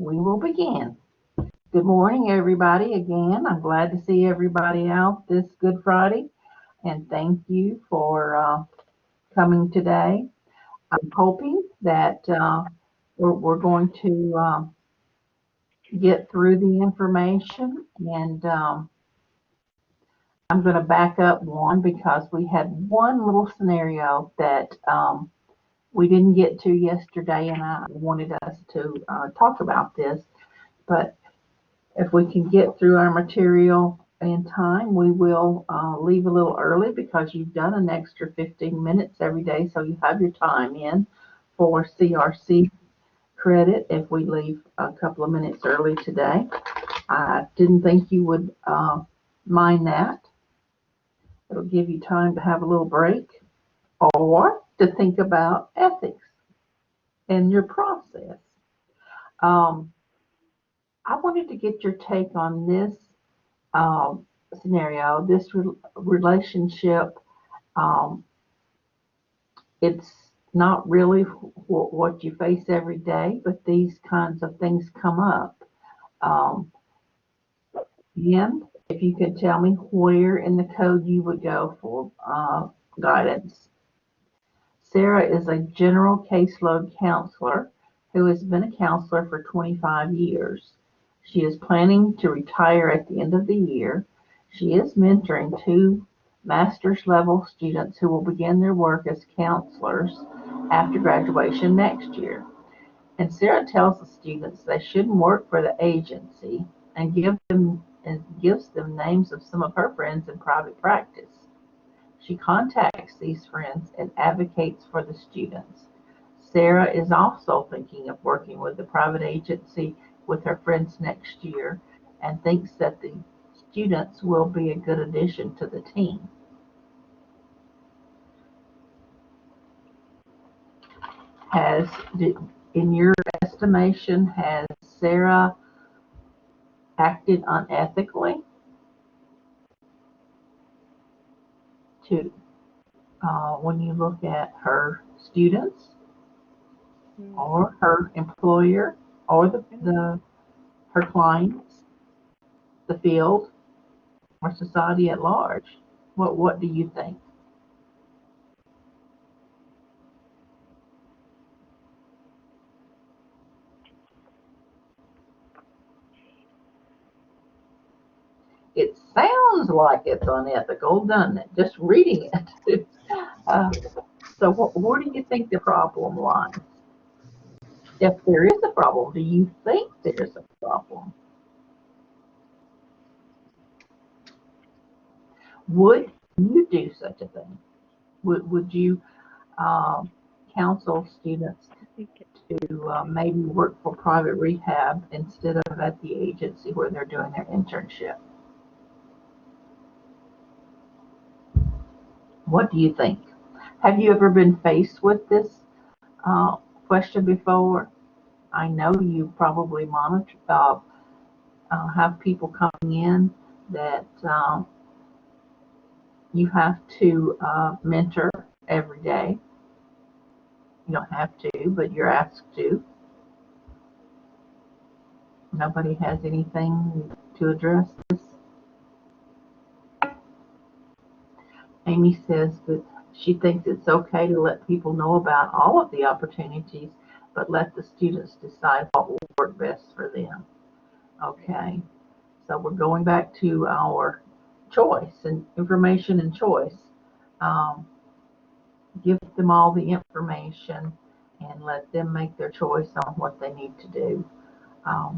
we will begin. Good morning, everybody. Again, I'm glad to see everybody out this Good Friday, and thank you for coming today. I'm hoping that we're going to get through the information, and I'm going to back up one because we had one little scenario that we didn't get to yesterday, and I wanted us to talk about this. But if we can get through our material in time, we will leave a little early because you've done an extra 15 minutes every day, so you have your time in for CRC credit if we leave a couple of minutes early today. I didn't think you would mind that. It'll give you time to have a little break or to think about ethics in your process. I wanted to get your take on this scenario, this relationship. It's not really what you face every day, but these kinds of things come up. And if you could tell me where in the code you would go for guidance. Sarah is a general caseload counselor who has been a counselor for 25 years. She is planning to retire at the end of the year. She is mentoring 2 master's level students who will begin their work as counselors after graduation next year. And Sarah tells the students they shouldn't work for the agency and gives them names of some of her friends in private practice. She contacts these friends and advocates for the students. Sarah is also thinking of working with the private agency with her friends next year and thinks that the students will be a good addition to the team. In your estimation, has Sarah acted unethically when you look at her students or her employer or her clients, the field, or society at large? What do you think? It sounds like it's unethical, doesn't it? Just reading it. So where do you think the problem lies? If there is a problem, do you think there's a problem? Would you do such a thing? Would you counsel students to maybe work for private rehab instead of at the agency where they're doing their internship? What do you think? Have you ever been faced with this question before? I know you probably have people coming in that you have to mentor every day. You don't have to, but you're asked to. Nobody has anything to address this. Amy says that she thinks it's okay to let people know about all of the opportunities, but let the students decide what will work best for them. Okay, so we're going back to our choice and information and choice. Give them all the information and let them make their choice on what they need to do,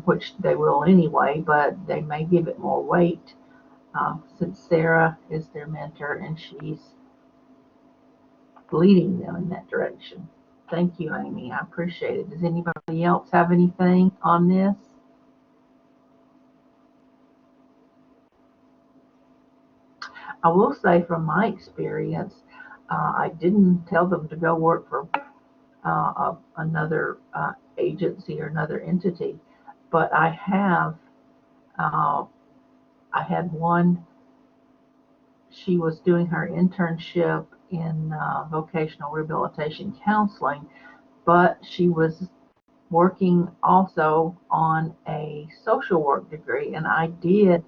which they will anyway, but they may give it more weight since Sarah is their mentor and she's leading them in that direction. Thank you, Amy. I appreciate it. Does anybody else have anything on this? I will say from my experience, I didn't tell them to go work for another agency or another entity, but I had one. She was doing her internship in vocational rehabilitation counseling, but she was working also on a social work degree, and I did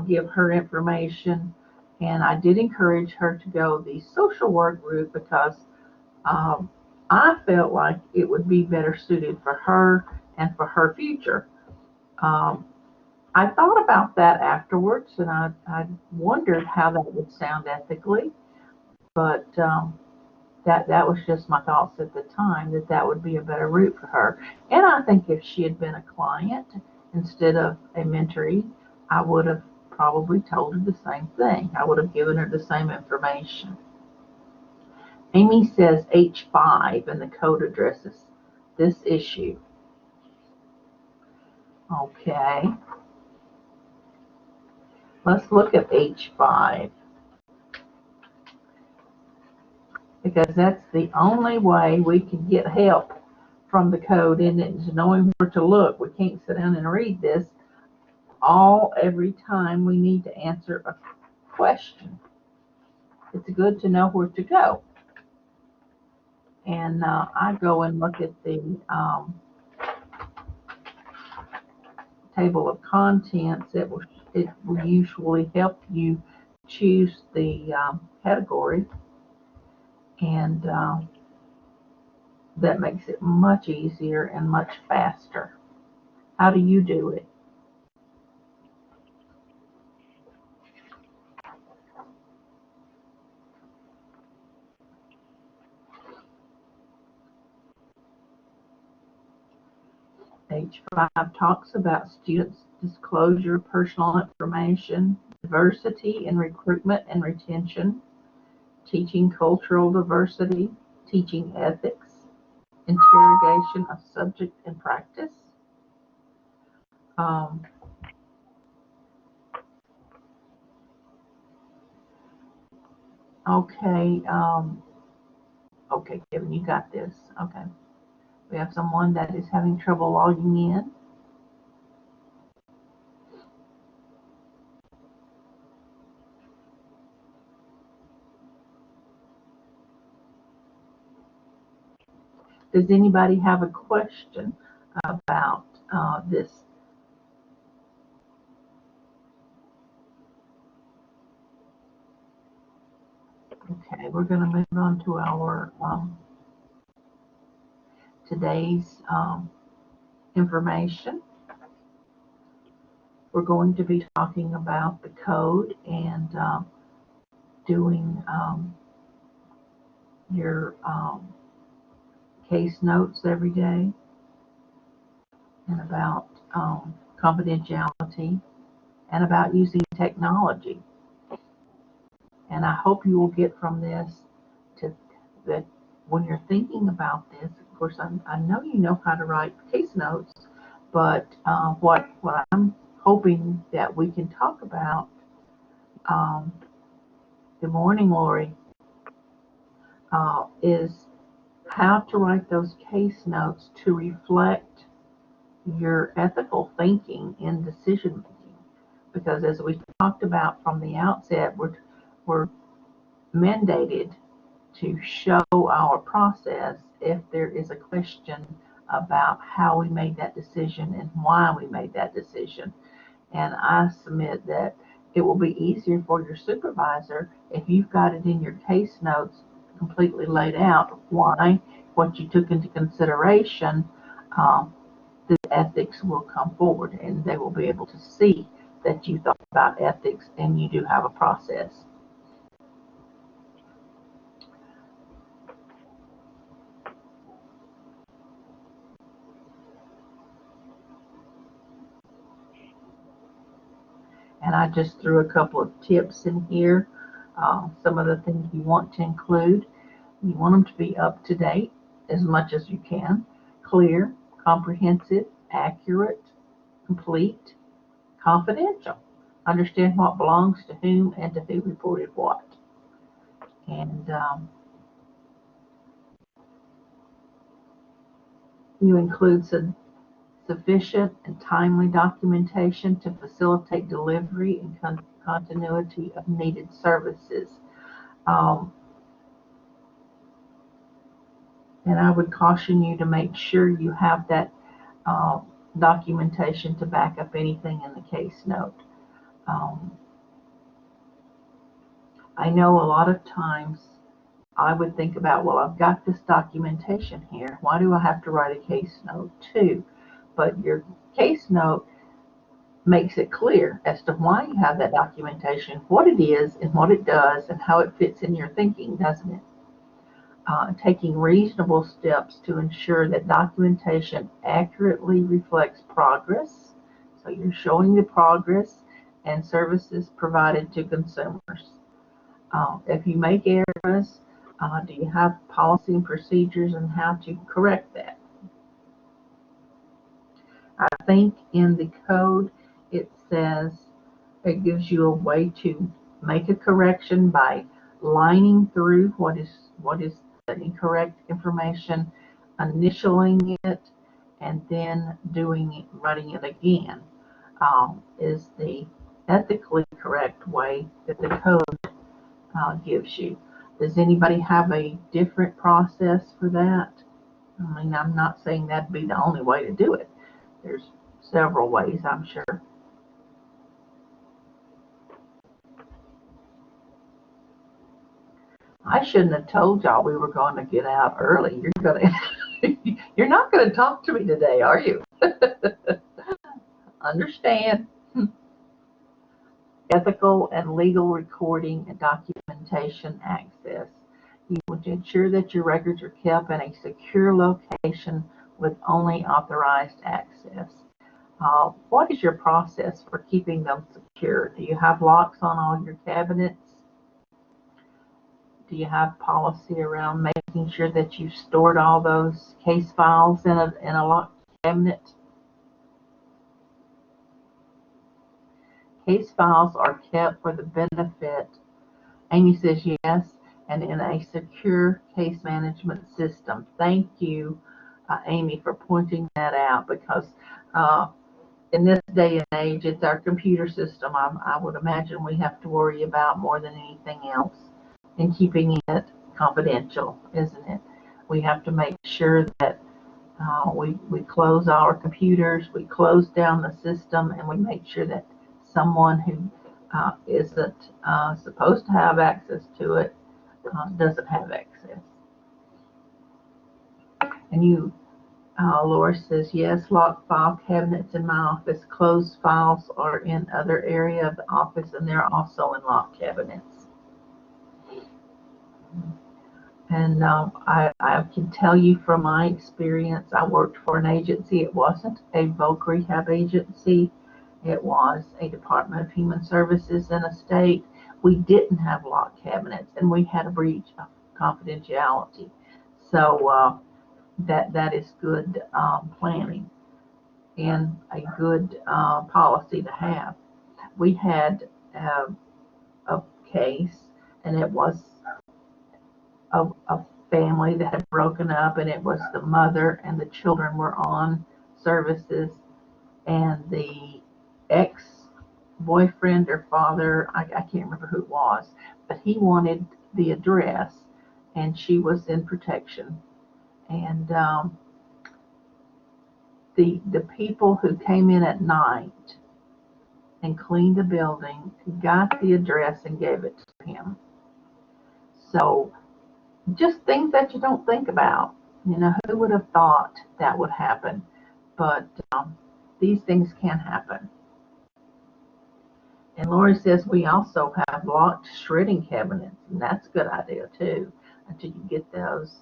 give her information, and I did encourage her to go the social work route because um, I felt like it would be better suited for her and for her future. Um, I thought about that afterwards, and I wondered how that would sound ethically, but that was just my thoughts at the time, that that would be a better route for her. And I think if she had been a client instead of a mentee, I would have probably told her the same thing. I would have given her the same information. Amy says H5 and the code addresses this issue. Okay, let's look at H5 because that's the only way we can get help from the code, and it's knowing where to look. We can't sit down and read this every time we need to answer a question. It's good to know where to go. And I go and look at the table of contents. It will usually help you choose the category, and that makes it much easier and much faster. How do you do it? H5 talks about students' disclosure of personal information, diversity in recruitment and retention, teaching cultural diversity, teaching ethics, interrogation of subject and practice. Um, okay, okay, Kevin, you got this. Okay, we have someone that is having trouble logging in. Does anybody have a question about this? Okay, we're going to move on to our today's information. We're going to be talking about the code and doing your case notes every day, and about confidentiality, and about using technology. And I hope you will get from this to that when you're thinking about this. Of course, I know you know how to write case notes, but what I'm hoping that we can talk about. Um, Good morning, Lori. Is how to write those case notes to reflect your ethical thinking in decision making. Because as we talked about from the outset, we're mandated to show our process if there is a question about how we made that decision and why we made that decision. And I submit that it will be easier for your supervisor if you've got it in your case notes completely laid out why, what you took into consideration. The ethics will come forward, and they will be able to see that you thought about ethics and you do have a process. And I just threw a couple of tips in here. Some of the things you want to include. You want them to be up to date as much as you can, clear, comprehensive, accurate, complete, confidential. Understand what belongs to whom and to who reported what. And you include sufficient and timely documentation to facilitate delivery and continuity of needed services. Um, And I would caution you to make sure you have that uh, documentation to back up anything in the case note. Um, I know a lot of times I would think about, well, I've got this documentation here. Why do I have to write a case note too? But your case note makes it clear as to why you have that documentation, what it is and what it does and how it fits in your thinking, doesn't it? Taking reasonable steps to ensure that documentation accurately reflects progress. So you're showing the progress and services provided to consumers. If you make errors, do you have policy and procedures on how to correct that? I think in the code it says it gives you a way to make a correction by lining through what is the incorrect information, initialing it, and then writing it again. Is the ethically correct way that the code gives you. Does anybody have a different process for that? I mean, I'm not saying that'd be the only way to do it. There's several ways, I'm sure. I shouldn't have told y'all we were going to get out early. You're not gonna talk to me today, are you? Understand. Ethical and legal recording and documentation access. You want to ensure that your records are kept in a secure location with only authorized access. What is your process for keeping them secure? Do you have locks on all your cabinets? Do you have policy around making sure that you've stored all those case files in a locked cabinet? Case files are kept for the benefit. Amy says yes, and in a secure case management system. Thank you, Amy, for pointing that out, because in this day and age, it's our computer system I would imagine we have to worry about more than anything else, and keeping it confidential, isn't it? We have to make sure that we close our computers, we close down the system, and we make sure that someone who isn't supposed to have access to it doesn't have access. And Laura says, yes, locked file cabinets in my office. Closed files are in other area of the office, and they're also in locked cabinets. And I can tell you from my experience, I worked for an agency. It wasn't a voc rehab agency. It was a Department of Human Services in a state. We didn't have locked cabinets, and we had a breach of confidentiality. So that is good planning and a good policy to have. We had a case, and it was a family that had broken up, and it was the mother and the children were on services, and the ex-boyfriend or father, I can't remember who it was, but he wanted the address, and she was in protection. And the people who came in at night and cleaned the building got the address and gave it to him. So just things that you don't think about. Who would have thought that would happen? But these things can happen. And Lori says we also have locked shredding cabinets, and that's a good idea too. Until you get those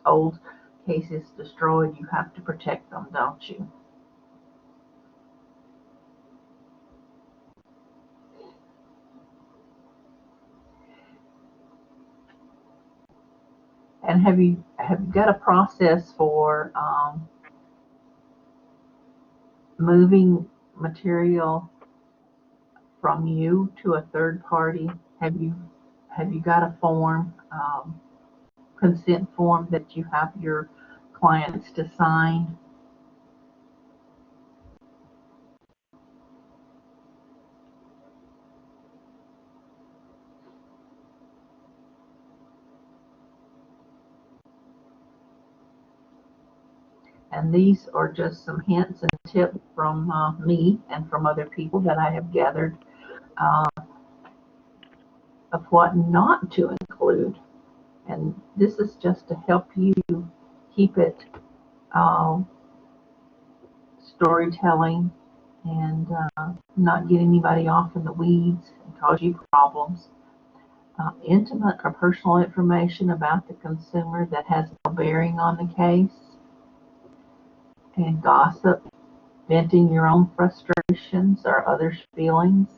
old cases destroyed, you have to protect them, don't you? And have you got a process for moving material from you to a third party? Have you got a form, consent form that you have your clients to sign? And these are just some hints and tips from me and from other people that I have gathered uh, of what not to include. And this is just to help you keep it uh, storytelling and not get anybody off in the weeds and cause you problems. Intimate or personal information about the consumer that has no bearing on the case, and gossip, venting your own frustrations or others' feelings,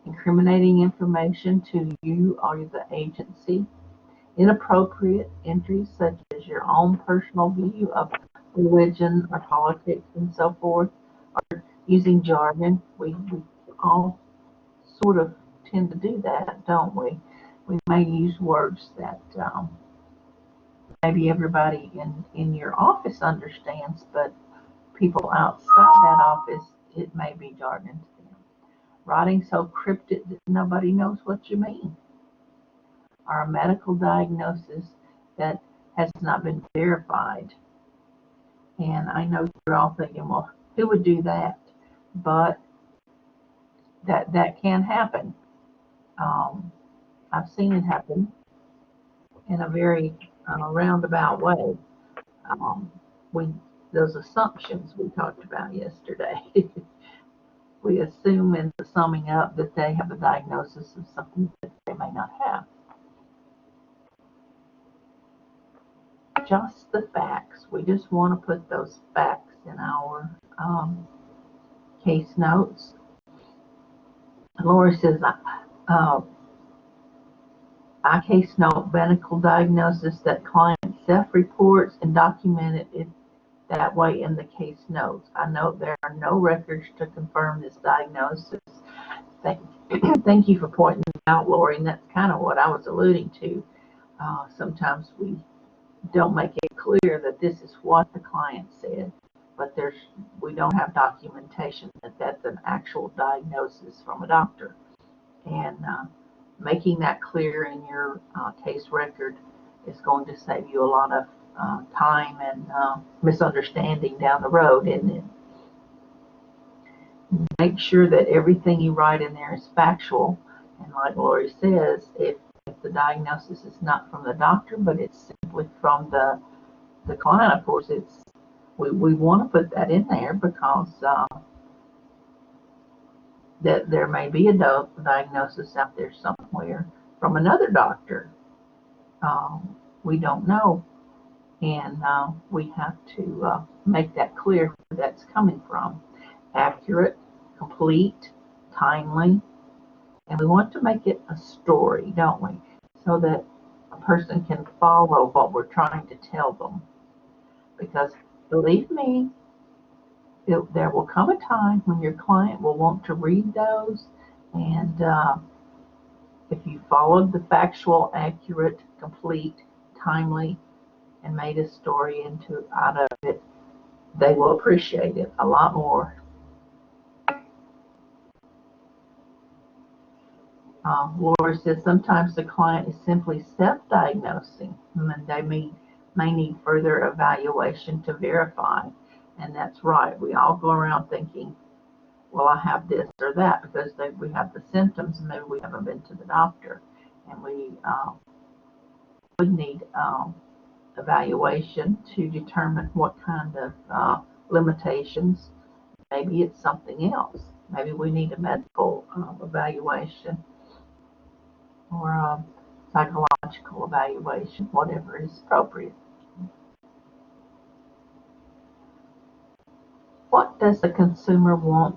incriminating information to you or the agency, inappropriate entries such as your own personal view of religion or politics and so forth, or using jargon. We all sort of tend to do that, don't we? We may use words that maybe everybody in your office understands, but people outside that office, it may be jargon to them. Writing so cryptic that nobody knows what you mean, or a medical diagnosis that has not been verified. And I know you're all thinking, well, who would do that? But that can happen. Um, I've seen it happen in a very roundabout way. Um, we those assumptions we talked about yesterday. We assume in the summing up that they have a diagnosis of something that they may not have. Just the facts. We just want to put those facts in our case notes. Lori says, I case note medical diagnosis that client self-reports and documented it that way in the case notes. I note there are no records to confirm this diagnosis. Thank you for pointing out, Lori, and that's kind of what I was alluding to. Sometimes we don't make it clear that this is what the client said, but we don't have documentation that that's an actual diagnosis from a doctor. And making that clear in your case record is going to save you a lot of time and misunderstanding down the road, isn't it? Make sure that everything you write in there is factual. And like Lori says, if the diagnosis is not from the doctor, but it's simply from the client, of course, we want to put that in there because that there may be a diagnosis out there somewhere from another doctor. We don't know, and we have to make that clear where that's coming from. Accurate, complete, timely, and we want to make it a story, don't we? So that a person can follow what we're trying to tell them. Because believe me, there will come a time when your client will want to read those, and if you followed the factual, accurate, complete, timely, and made a story out of it, they will appreciate it a lot more. Laura says sometimes the client is simply self-diagnosing, and they may need further evaluation to verify. And that's right. We all go around thinking, well, I have this or that because we have the symptoms and maybe we haven't been to the doctor. And we would need evaluation to determine what kind of limitations. Maybe it's something else. Maybe we need a medical evaluation or a psychological evaluation, whatever is appropriate. What does the consumer want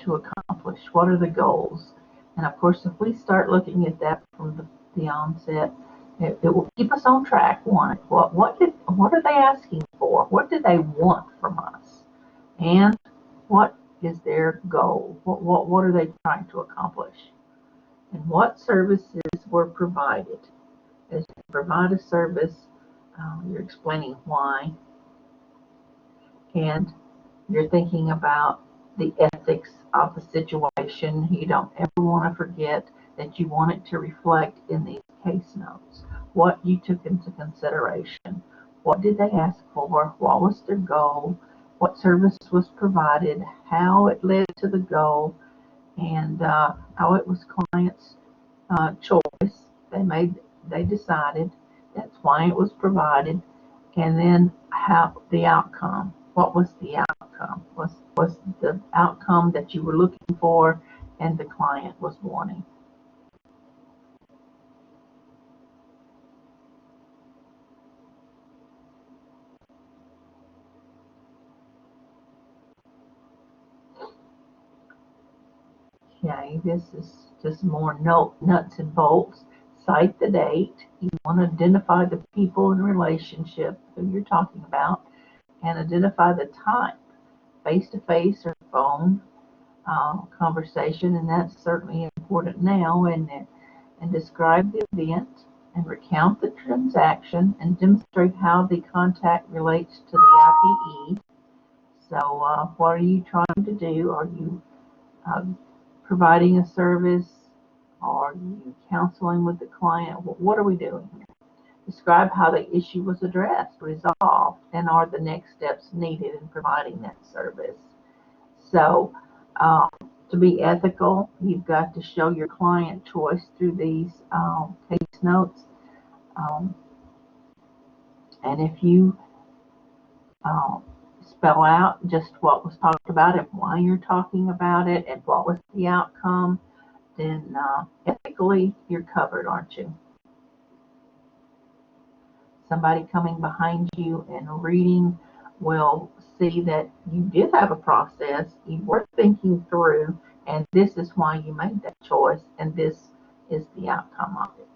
to accomplish? What are the goals? And of course, if we start looking at that from the onset, it will keep us on track. One, what are they asking for? What do they want from us? And what is their goal? What are they trying to accomplish? And what services were provided? As you provide a service, you're explaining why, and you're thinking about the ethics of the situation. You don't ever want to forget that you want it to reflect in these case notes what you took into consideration. What did they ask for? What was their goal? what service was provided, how it led to the goal, and how it was client's choice. They decided that's why it was provided, and then how the outcome. What was the outcome? Was the outcome that you were looking for and the client was wanting? Okay, this is just more nuts and bolts. Cite the date. You want to identify the people and relationship who you're talking about, and identify the type, face-to-face or phone conversation, and that's certainly important now. And describe the event and recount the transaction and demonstrate how the contact relates to the IPE. So, what are you trying to do? Are you providing a service? Are you counseling with the client? What are we doing here? Describe how the issue was addressed, resolved, and are the next steps needed in providing that service. So, to be ethical, you've got to show your client choice through these case notes. Um, and if you spell out just what was talked about and why you're talking about it and what was the outcome, then ethically you're covered, aren't you? Somebody coming behind you and reading will see that you did have a process, you were thinking through, and this is why you made that choice, and this is the outcome of it.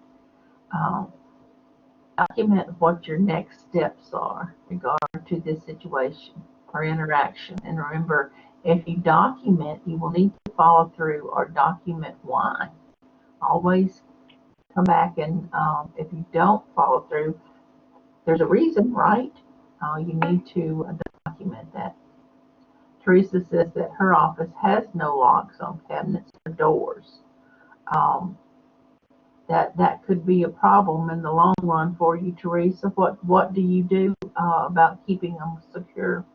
Document what your next steps are regarding to this situation or interaction. And remember, if you document, you will need to follow through or document why. Always come back and if you don't follow through, there's a reason, right? You need to document that. Teresa says that her office has no locks on cabinets or doors. That could be a problem in the long run for you, Teresa. What do you do about keeping them secure?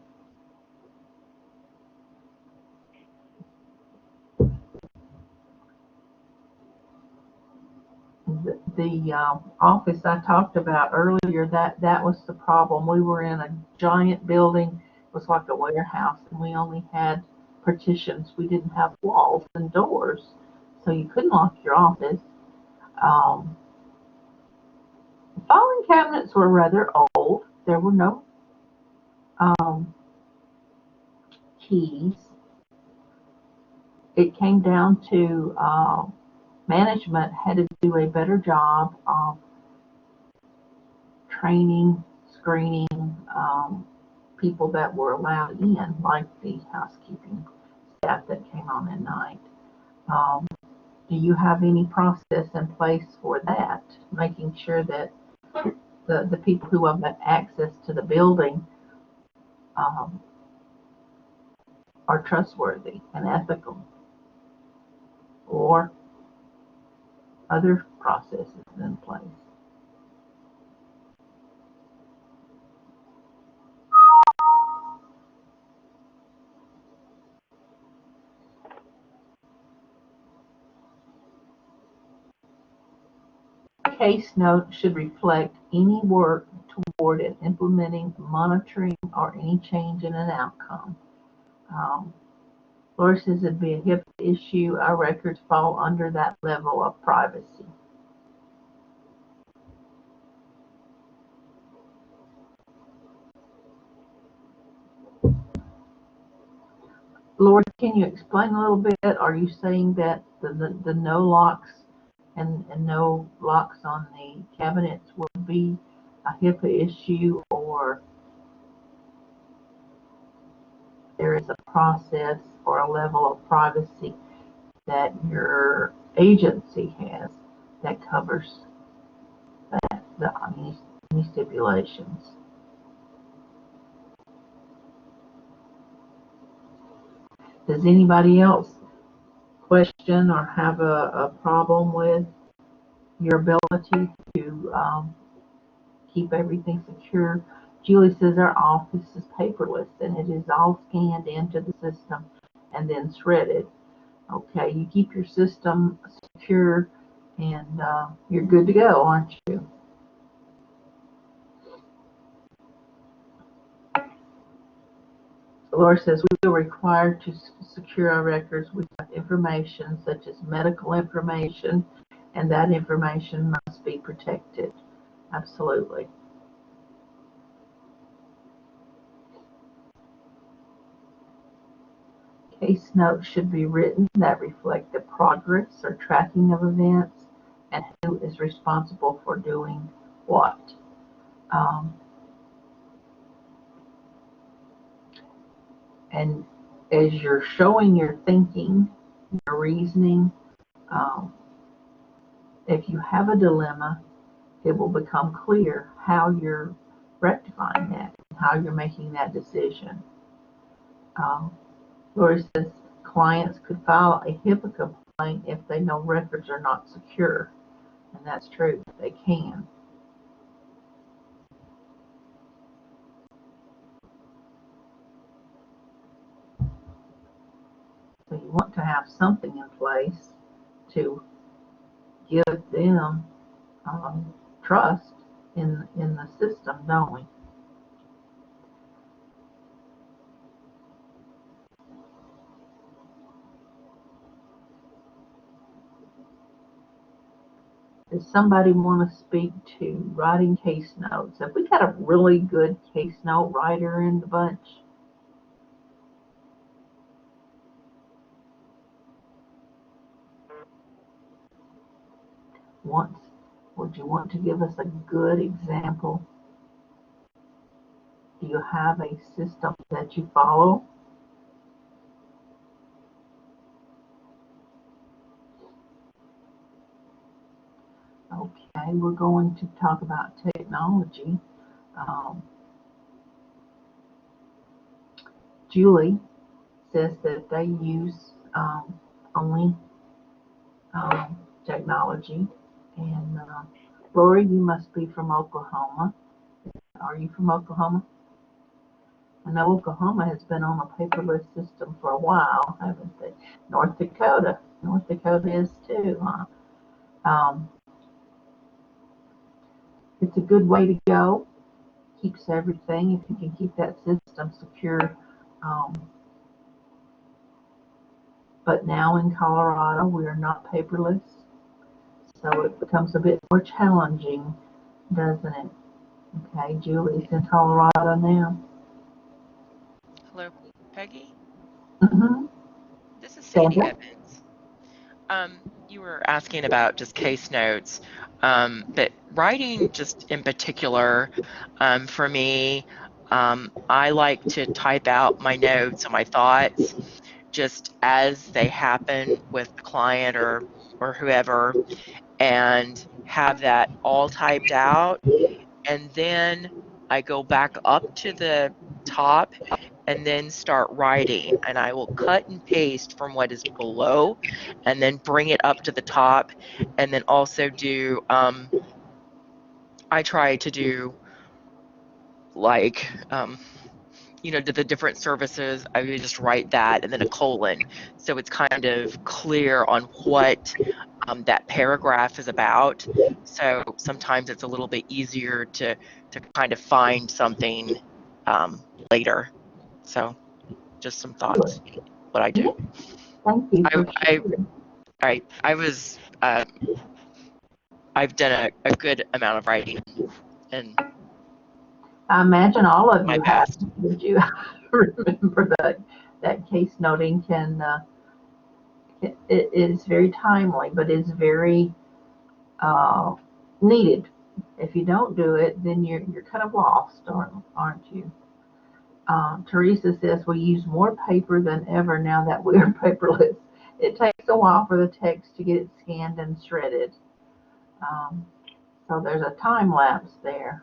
The office I talked about earlier, that was the problem. We were in a giant building. It was like a warehouse, and we only had partitions. We didn't have walls and doors, so you couldn't lock your office. Um, filing cabinets were rather old. There were no um, keys. It came down to management had to do a better job of training, screening people that were allowed in, like the housekeeping staff that came on at night. Um, do you have any process in place for that, making sure that the people who have access to the building um, are trustworthy and ethical, or other processes in place? Case note should reflect any work toward implementing, monitoring, or any change in an outcome. Um, Laura says it'd be a HIPAA issue. Our records fall under that level of privacy. Laura, can you explain a little bit? Are you saying that the no locks and no locks on the cabinets will be a HIPAA issue, or there is a process or a level of privacy that your agency has that covers that, any stipulations? Does anybody else question or have a problem with your ability to keep everything secure? Julie says our office is paperless and it is all scanned into the system and then shredded. Okay, you keep your system secure and you're good to go, aren't you? Laura says we are required to secure our records with information such as medical information, and that information must be protected. Absolutely. Case notes should be written that reflect the progress or tracking of events and who is responsible for doing what. And as you're showing your thinking, your reasoning, um, if you have a dilemma, it will become clear how you're rectifying that, how you're making that decision. Lori says clients could file a HIPAA complaint if they know records are not secure, and that's true, they can. So you want to have something in place to give them trust in the system, don't we? Does somebody want to speak to writing case notes? Have we got a really good case note writer in the bunch? Would you want to give us a good example? Do you have a system that you follow? Okay, we're going to talk about technology. Um, Julie says that they use only technology. And Lori, you must be from Oklahoma. Are you from Oklahoma? I know Oklahoma has been on a paperless system for a while, haven't they? North Dakota. North Dakota is too, huh? Um, it's a good way to go. Keeps everything, if you can keep that system secure. Um, but now in Colorado, we are not paperless. So it becomes a bit more challenging, doesn't it? Okay, Julie's in Colorado now. Hello, Peggy. Mm-hmm. This is Sandy Sandra? Evans. You were asking about just case notes, but writing just in particular, for me, I like to type out my notes and my thoughts just as they happen with the client or whoever, and have that all typed out, and then I go back up to the top and then start writing, and I will cut and paste from what is below and then bring it up to the top, and then also do I try to do like to the different services, I would just write that and then a colon, so it's kind of clear on what that paragraph is about. So sometimes it's a little bit easier to kind of find something later. So just some Sure. thoughts, what I do. Yeah, thank you I for I sharing. I was I've done a good amount of writing in I imagine all of my you have. past. Did you remember that case noting can it is very timely, but it's very uh, needed. If you don't do it, then you're kind of lost, aren't you? Teresa says we use more paper than ever now that we are paperless. It takes a while for the text to get it scanned and shredded. Um, so there's a time lapse there.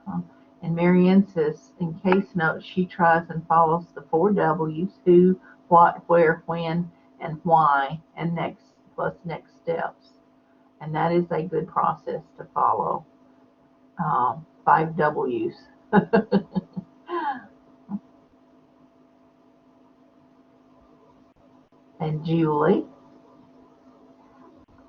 And Marianne says in case notes, she tries and follows the 4 W's: who, what, where, when, and why, and next plus next steps. And that is a good process to follow. 5 W's. And Julie,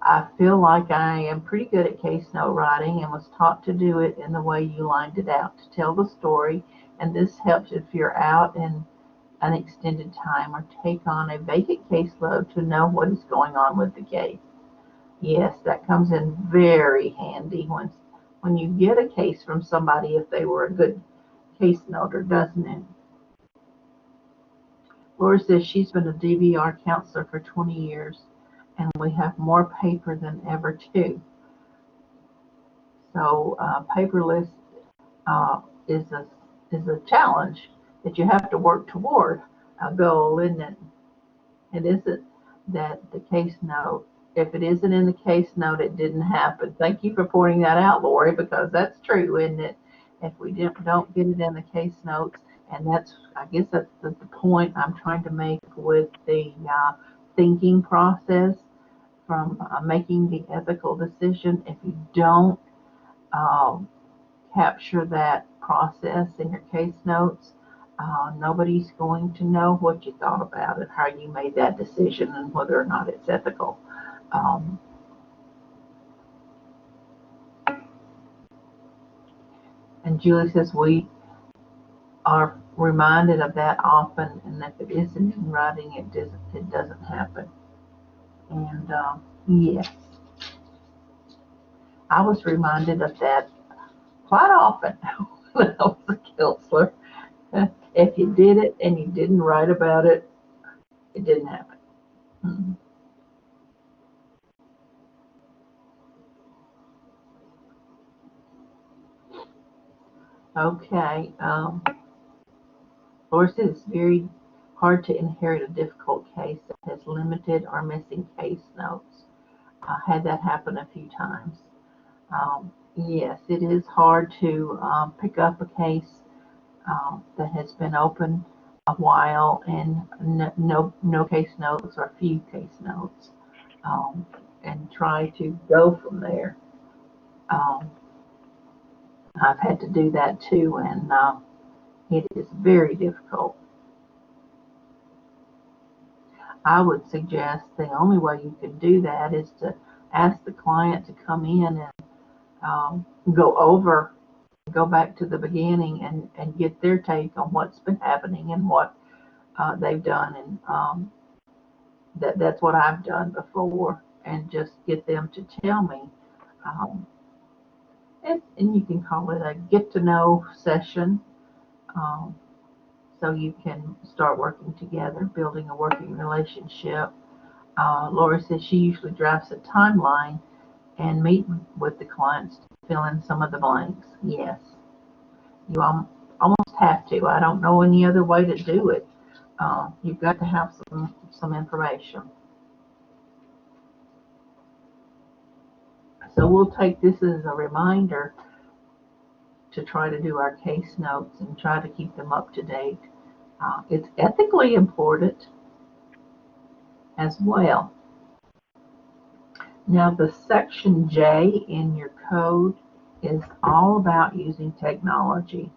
I feel like I am pretty good at case note writing and was taught to do it in the way you lined it out, to tell the story, and this helps if you're out in an extended time or take on a vacant caseload to know what is going on with the case. Yes, that comes in very handy when you get a case from somebody if they were a good case noter, doesn't it? Laura says she's been a DVR counselor for 20 years and we have more paper than ever too. So paperless is a challenge that you have to work toward a goal, isn't it? It isn't that the case note, if it isn't in the case note, it didn't happen. Thank you for pointing that out, Lori, because that's true, isn't it? If we don't get it in the case notes, and I guess that's the point I'm trying to make with the thinking process from making the ethical decision. If you don't capture that process in your case notes, nobody's going to know what you thought about it, how you made that decision, and whether or not it's ethical. And Julie says we are reminded of that often, and if it isn't in writing, it doesn't happen. And yes, I was reminded of that quite often when I was a counselor. If you did it and you didn't write about it, it didn't happen. Mm-hmm. Okay. Laura said it's very hard to inherit a difficult case that has limited or missing case notes. I had that happen a few times. Yes, it is hard to pick up a case that has been open a while and no case notes or few case notes, and try to go from there. Um, I've had to do that too, and it is very difficult. I would suggest the only way you can do that is to ask the client to come in and go back to the beginning and get their take on what's been happening and what they've done. And that's what I've done before, and just get them to tell me. Um, and you can call it a get to know session. Um, so you can start working together, building a working relationship. Laura says she usually drafts a timeline and meet with the clients to fill in some of the blanks. Yes, you almost have to. I don't know any other way to do it. You've got to have some information. So we'll take this as a reminder to try to do our case notes and try to keep them up to date. It's ethically important as well. Now the section J in your code is all about using technology.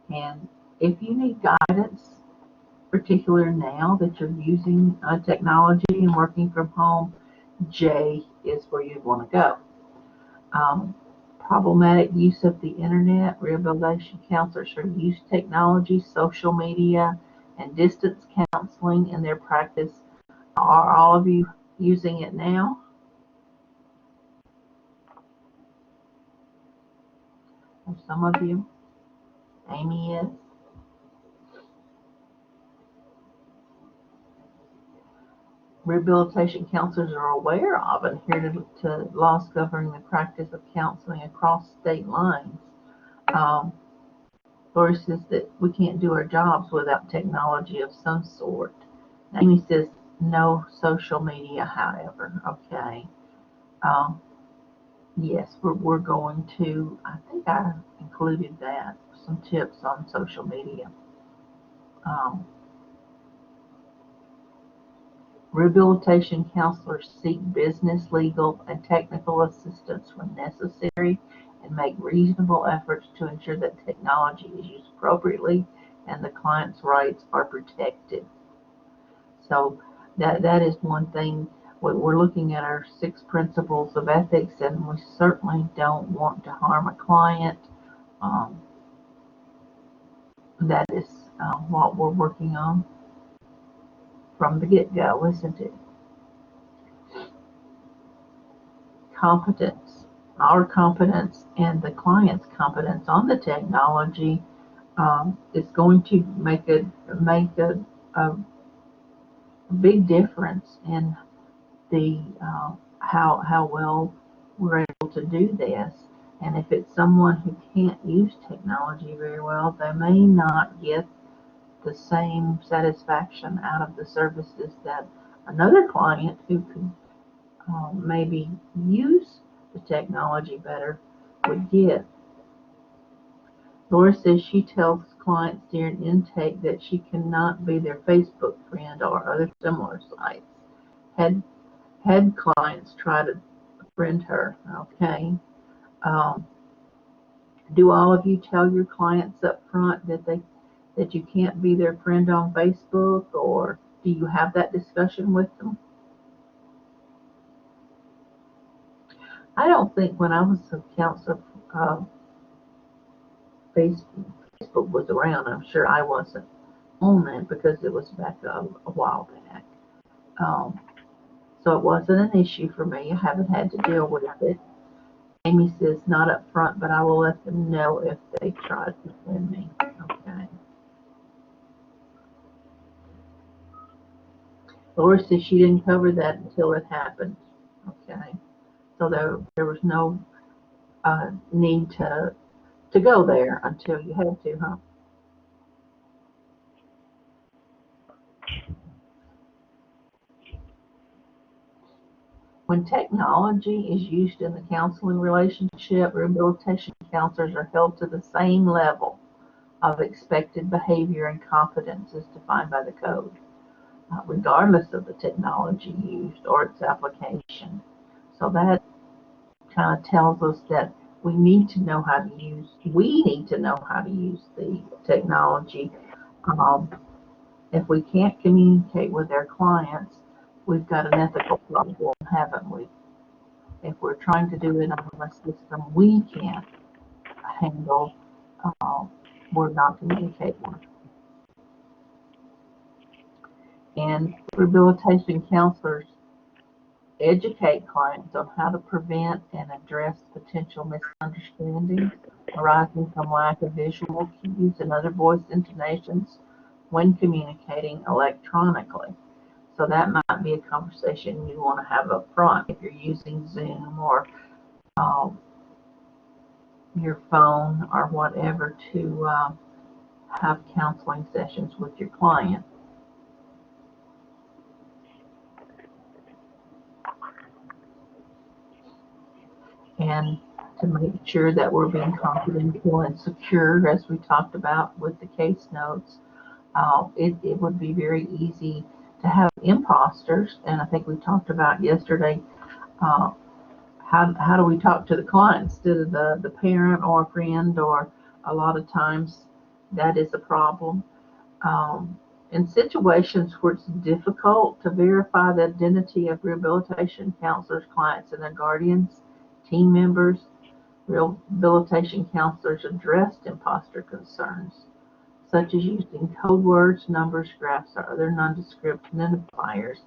And if you need guidance, particular now that you're using technology and working from home, J is where you want to go. Problematic use of the internet. Rehabilitation counselors should use technology, social media, and distance counseling in their practice. Are all of you using it now? Or some of you? Amy is. Rehabilitation counselors are aware of and adhere to laws governing the practice of counseling across state lines. Laura says that we can't do our jobs without technology of some sort. Amy says no social media, however. Okay. Yes, we're going to, I think I included that, some tips on social media. Rehabilitation counselors seek business, legal, and technical assistance when necessary and make reasonable efforts to ensure that technology is used appropriately and the client's rights are protected. So That is one thing. We're looking at our 6 principles of ethics, and we certainly don't want to harm a client. Um, that is what we're working on from the get-go, isn't it? Competence, our competence and the client's competence on the technology is going to make a big difference in the how well we're able to do this. And if it's someone who can't use technology very well, they may not get the same satisfaction out of the services that another client who could maybe use the technology better would get. Laura says she tells clients during intake that she cannot be their Facebook friend or other similar sites. Had clients try to friend her. Okay. Um, do all of you tell your clients up front that you can't be their friend on Facebook, or do you have that discussion with them? I don't think when I was a counselor, uh, Facebook was around. I'm sure I wasn't on it because it was back a while back. Um, so it wasn't an issue for me. I haven't had to deal with it. Amy says not up front, but I will let them know if they try to friend me. Okay. Laura says she didn't cover that until it happened. Okay. So there was no need to go there until you had to, huh? When technology is used in the counseling relationship, rehabilitation counselors are held to the same level of expected behavior and competence as defined by the code, regardless of the technology used or its application. So that kind of tells us that we need to know how to use the technology. Um, if we can't communicate with our clients, we've got an ethical problem, haven't we? If we're trying to do it on a system we can't handle, uh, we're not communicating. And rehabilitation counselors educate clients on how to prevent and address potential misunderstandings arising from lack of visual cues and other voice intonations when communicating electronically. So that might be a conversation you want to have up front if you're using Zoom or um, your phone or whatever to have counseling sessions with your client. And to make sure that we're being confidential and secure, as we talked about with the case notes, it would be very easy to have imposters. And I think we talked about yesterday, uh, how do we talk to the client instead of the parent or friend, or a lot of times that is a problem. In situations where it's difficult to verify the identity of rehabilitation counselors, clients, and their guardians, team members, rehabilitation counselors addressed imposter concerns, such as using code words, numbers, graphs, or other nondescript identifiers,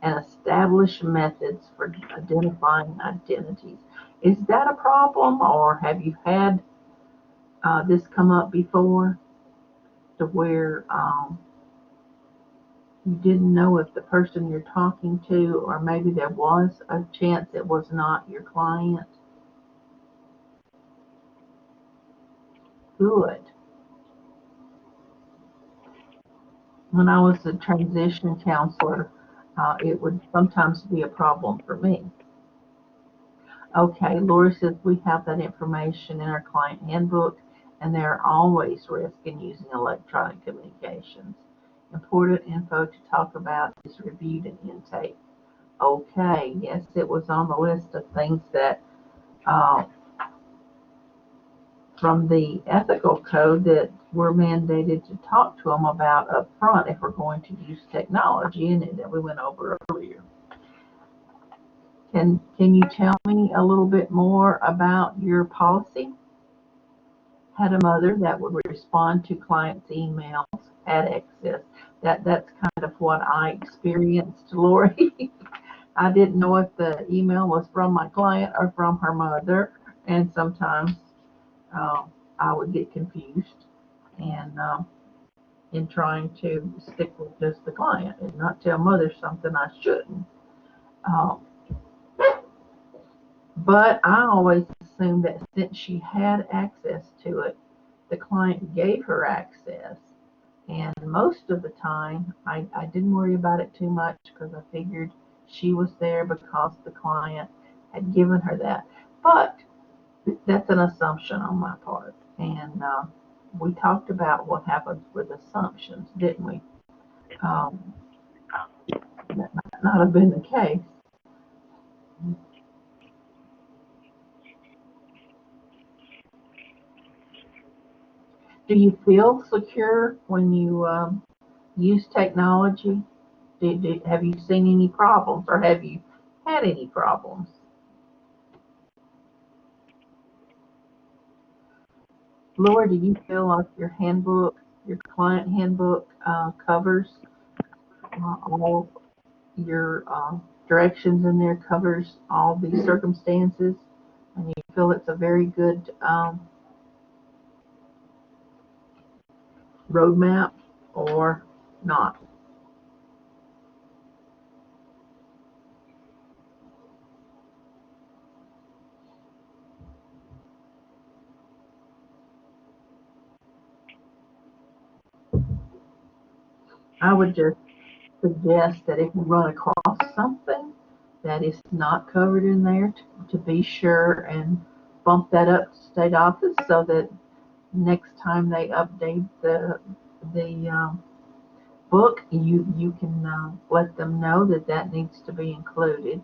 and establish methods for identifying identities. Is that a problem, or have you had this come up before to where you didn't know if the person you're talking to, or maybe there was a chance it was not your client? Good. When I was a transition counselor, it would sometimes be a problem for me. Okay, Laura says we have that information in our client handbook, and there are always risks in using electronic communications. Important info to talk about is reviewed in intake. Okay, yes, it was on the list of things that uh, from the ethical code that we're mandated to talk to them about up front if we're going to use technology, and that we went over earlier. Can you tell me a little bit more about your policy? Had a mother that would respond to clients' emails, had access. That's kind of what I experienced, Lori. I didn't know if the email was from my client or from her mother, and sometimes I would get confused and in trying to stick with just the client and not tell mother something I shouldn't. Uh, but I always assumed that since she had access to it, the client gave her access. And most of the time, I didn't worry about it too much because I figured she was there because the client had given her that. But that's an assumption on my part. And we talked about what happens with assumptions, didn't we? That might not have been the case. Do you feel secure when you use technology? Have you seen any problems, or have you had any problems? Laura, do you feel like your handbook, your client handbook, covers all your directions in there, covers all these circumstances, and you feel it's a very good roadmap, or not? I would just suggest that if you run across something that is not covered in there, to be sure and bump that up to state office so that next time they update the book, you can let them know that that needs to be included.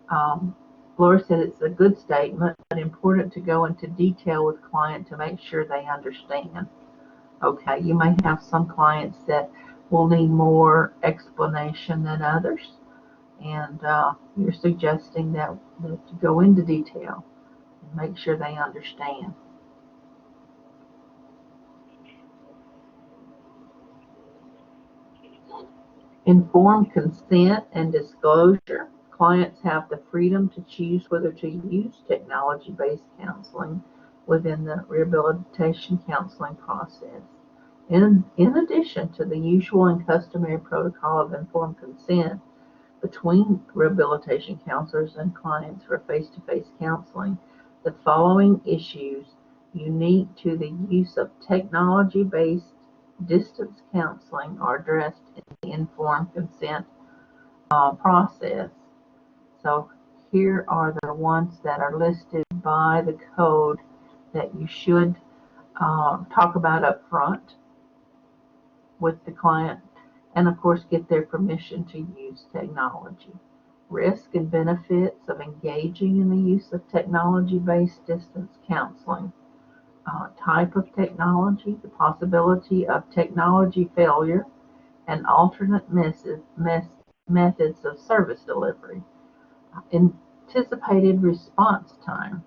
Um, Laura said it's a good statement, but important to go into detail with client to make sure they understand. Okay, you may have some clients that will need more explanation than others, and you're suggesting that to go into detail and make sure they understand. Informed consent and disclosure. Clients have the freedom to choose whether to use technology-based counseling within the rehabilitation counseling process. In addition to the usual and customary protocol of informed consent between rehabilitation counselors and clients for face-to-face counseling, the following issues unique to the use of technology-based distance counseling are addressed in the informed consent process. So here are the ones that are listed by the code that you should talk about up front with the client, and of course get their permission to use technology. Risk and benefits of engaging in the use of technology-based distance counseling. Type of technology, the possibility of technology failure, and alternate methods of service delivery. Anticipated response time.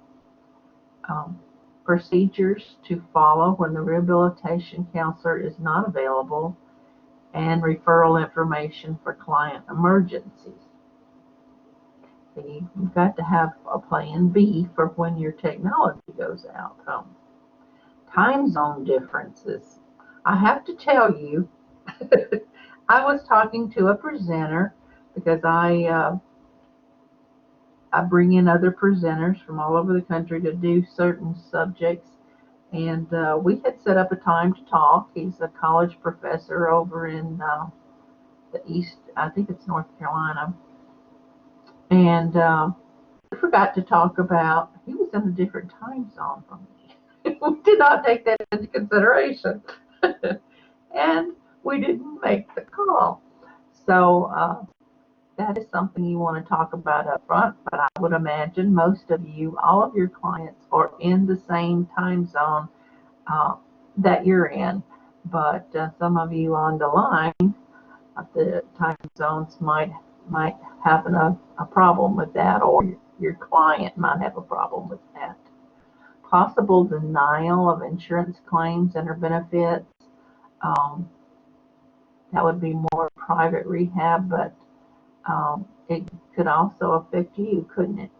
Um, Procedures to follow when the rehabilitation counselor is not available, and referral information for client emergencies. So you've got to have a plan B for when your technology goes out. Time zone differences. I have to tell you, I was talking to a presenter because I bring in other presenters from all over the country to do certain subjects, and we had set up a time to talk. He's a college professor over in the East, I think it's North Carolina, and we forgot to talk about, he was in a different time zone from me. We did not take that into consideration, and we didn't make the call. So that is something you want to talk about up front, but I would imagine most of you, all of your clients are in the same time zone uh, that you're in, but some of you on the line, the time zones might have a problem with that, or your client might have a problem with that. Possible denial of insurance claims and or benefits. Um, that would be more private rehab, but it could also affect you, couldn't it?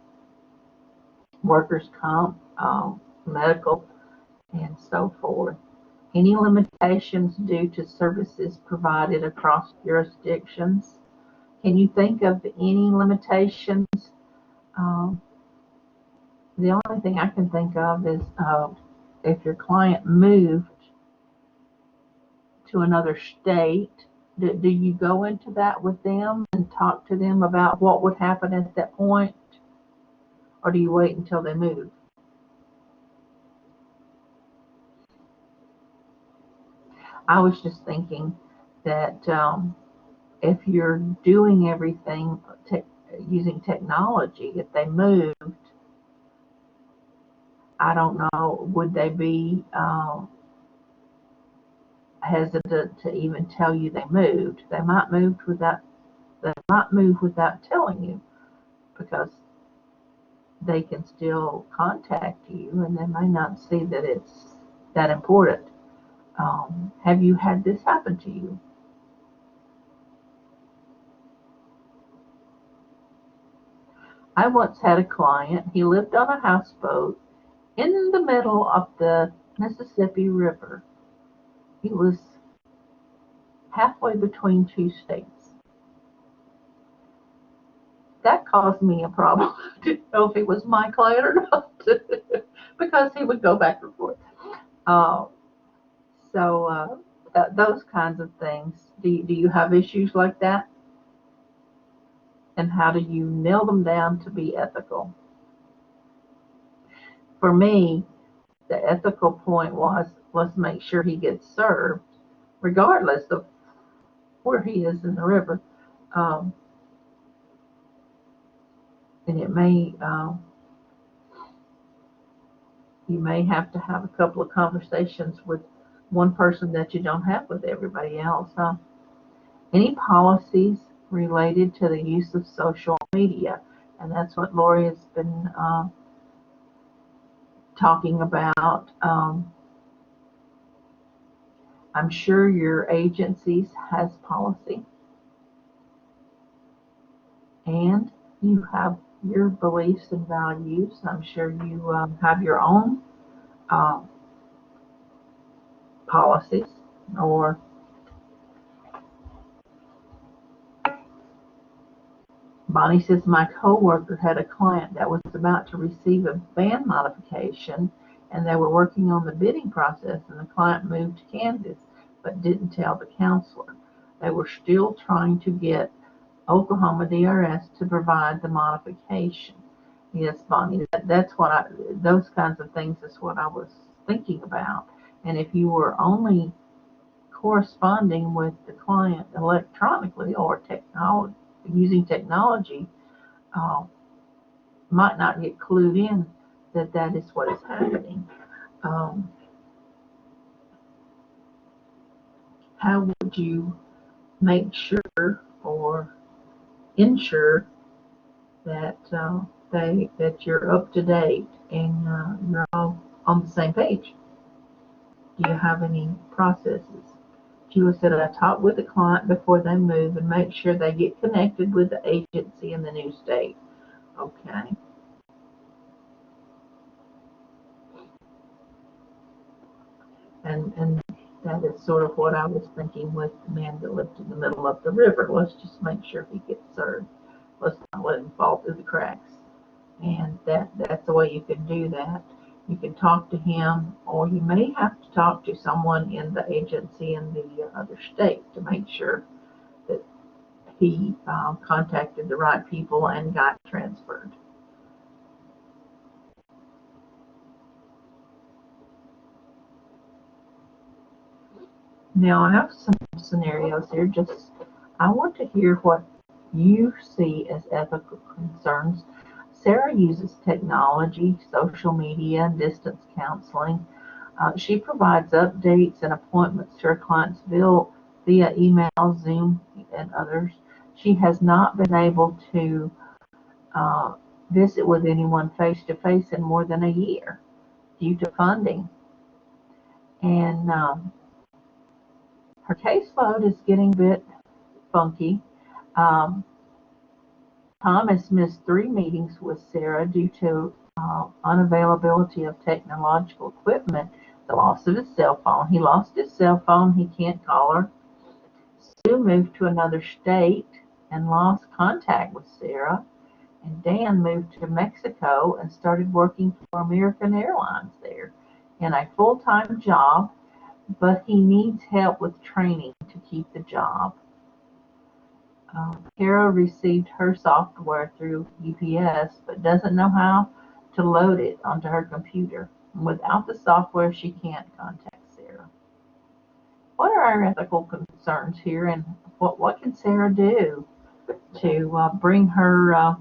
Workers' comp, medical, and so forth. Any limitations due to services provided across jurisdictions? Can you think of any limitations? Um, the only thing I can think of is if your client moved to another state, do you go into that with them and talk to them about what would happen at that point? Or do you wait until they move? I was just thinking that if you're doing everything using technology, if they moved, I don't know, would they be hesitant to even tell you they moved? They might move without telling you, because they can still contact you and they may not see that it's that important. Have you had this happen to you? I once had a client. He lived on a houseboat in the middle of the Mississippi River. He was halfway between two states. That caused me a problem. I didn't know if he was my client or not because he would go back and forth. Uh, so those kinds of things. Do you have issues like that? And how do you nail them down to be ethical? For me, the ethical point was, let's make sure he gets served, regardless of where he is in the river. Um, and you may have to have a couple of conversations with one person that you don't have with everybody else. Any policies related to the use of social media? And that's what Lori has been talking about. I'm sure your agencies has policy, and you have your beliefs and values. I'm sure you have your own uh, policies. Or Bonnie says, my coworker had a client that was about to receive a van modification, and they were working on the bidding process, and the client moved to Kansas but didn't tell the counselor. They were still trying to get Oklahoma DRS to provide the modification. Yes, Bonnie, those kinds of things is what I was thinking about. And if you were only corresponding with the client electronically or using technology, uh, might not get clued in that that is what is happening. Um, how would you make sure or ensure that that you're up to date and you're all on the same page? Do you have any processes? Sheila said, I talk with the client before they move and make sure they get connected with the agency in the new state. Okay. And that is sort of what I was thinking with the man that lived in the middle of the river. Let's just make sure he gets served. Let's not let him fall through the cracks. And that's the way you can do that. You can talk to him, or you may have to talk to someone in the agency in the other state to make sure that he contacted the right people and got transferred. Now I have some scenarios here. I want to hear what you see as ethical concerns. Sarah uses technology, social media, and distance counseling. She provides updates and appointments to her clients via email, Zoom, and others. She has not been able to uh, visit with anyone face to face in more than a year due to funding. And her caseload is getting a bit funky. Um, Thomas missed 3 meetings with Sarah due to unavailability of technological equipment, the loss of his cell phone. He lost his cell phone, he can't call her. Sue moved to another state and lost contact with Sarah. And Dan moved to Mexico and started working for American Airlines there in a full-time job, but he needs help with training to keep the job. Kara received her software through UPS, but doesn't know how to load it onto her computer. Without the software, she can't contact Sarah. What are our ethical concerns here, and what can Sarah do to bring her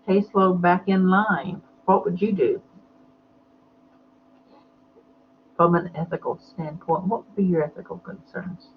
caseload back in line? What would you do from an ethical standpoint? What would be your ethical concerns?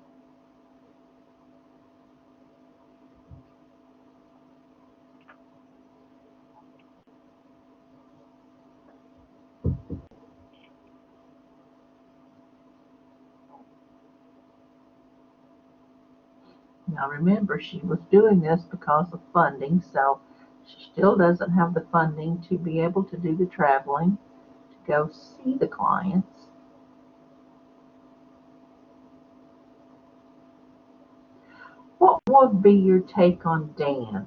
Now remember, she was doing this because of funding, so she still doesn't have the funding to be able to do the traveling, to go see the clients. What would be your take on Dan?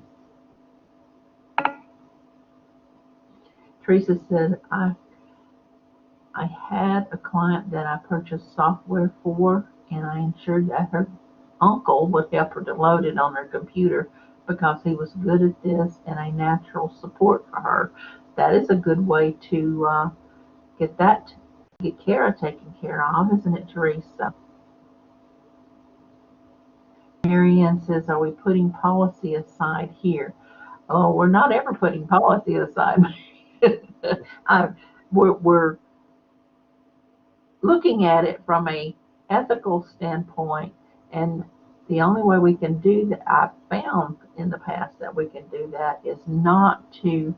Teresa said, I had a client that I purchased software for, and I ensured that her uncle would help her to load it on her computer because he was good at this and a natural support for her. That is a good way to get Kara taken care of, isn't it, Teresa? Marianne says, are we putting policy aside here? Oh, we're not ever putting policy aside. I, we're looking at it from a ethical standpoint, and the only way we can do that, I've found in the past that we can do that, is not to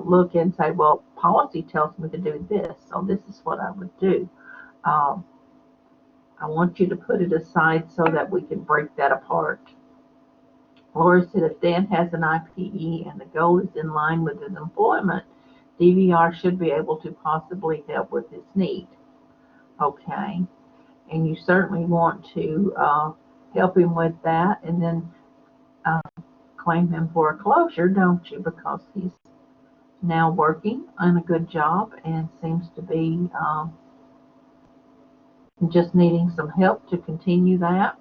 look and say, well, policy tells me to do this, so this is what I would do. Um, I want you to put it aside so that we can break that apart. Laura said, if Dan has an IPE and the goal is in line with his employment, DVR should be able to possibly help with his need. Okay. And you certainly want to help him with that, and then uh, claim him for a closure, don't you? Because he's now working on a good job and seems to be just needing some help to continue that.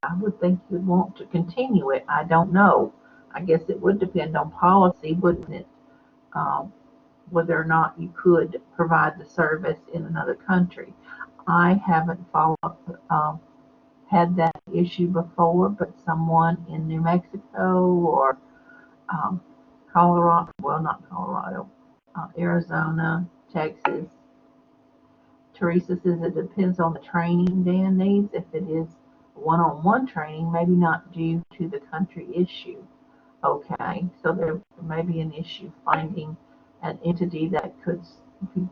I would think you'd want to continue it. I don't know. I guess it would depend on policy, wouldn't it? Um, Whether or not you could provide the service in another country. I haven't followed had that issue before, but someone in New Mexico or um, Colorado, well, not Colorado, Arizona, Texas. Teresa says it depends on the training Dan needs. If it is one-on-one training, maybe not due to the country issue. Okay, so there may be an issue finding an entity that could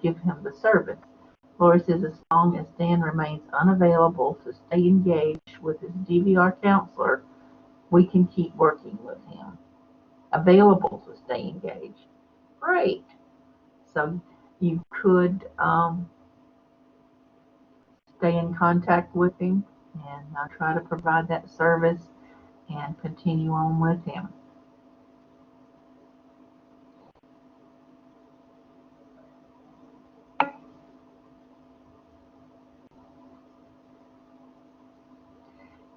give him the service. Laura says as long as Dan remains unavailable to stay engaged with his DVR counselor, we can keep working with him. Available to stay engaged. Great. So you could stay in contact with him and try to provide that service and continue on with him.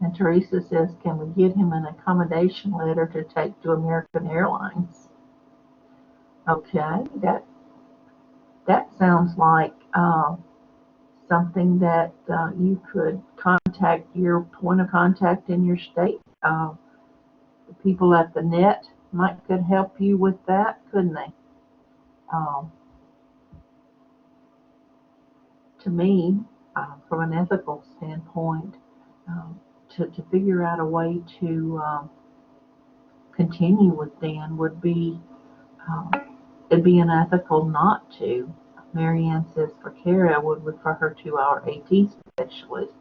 And Teresa says, can we get him an accommodation letter to take to American Airlines? Okay, that sounds like something that you could contact your point of contact in your state the people at the net could help you with that, couldn't they? To me, from an ethical standpoint, to figure out a way to continue with Dan would be, it'd be unethical not to. Marianne says for Kara, would refer her to our AT specialist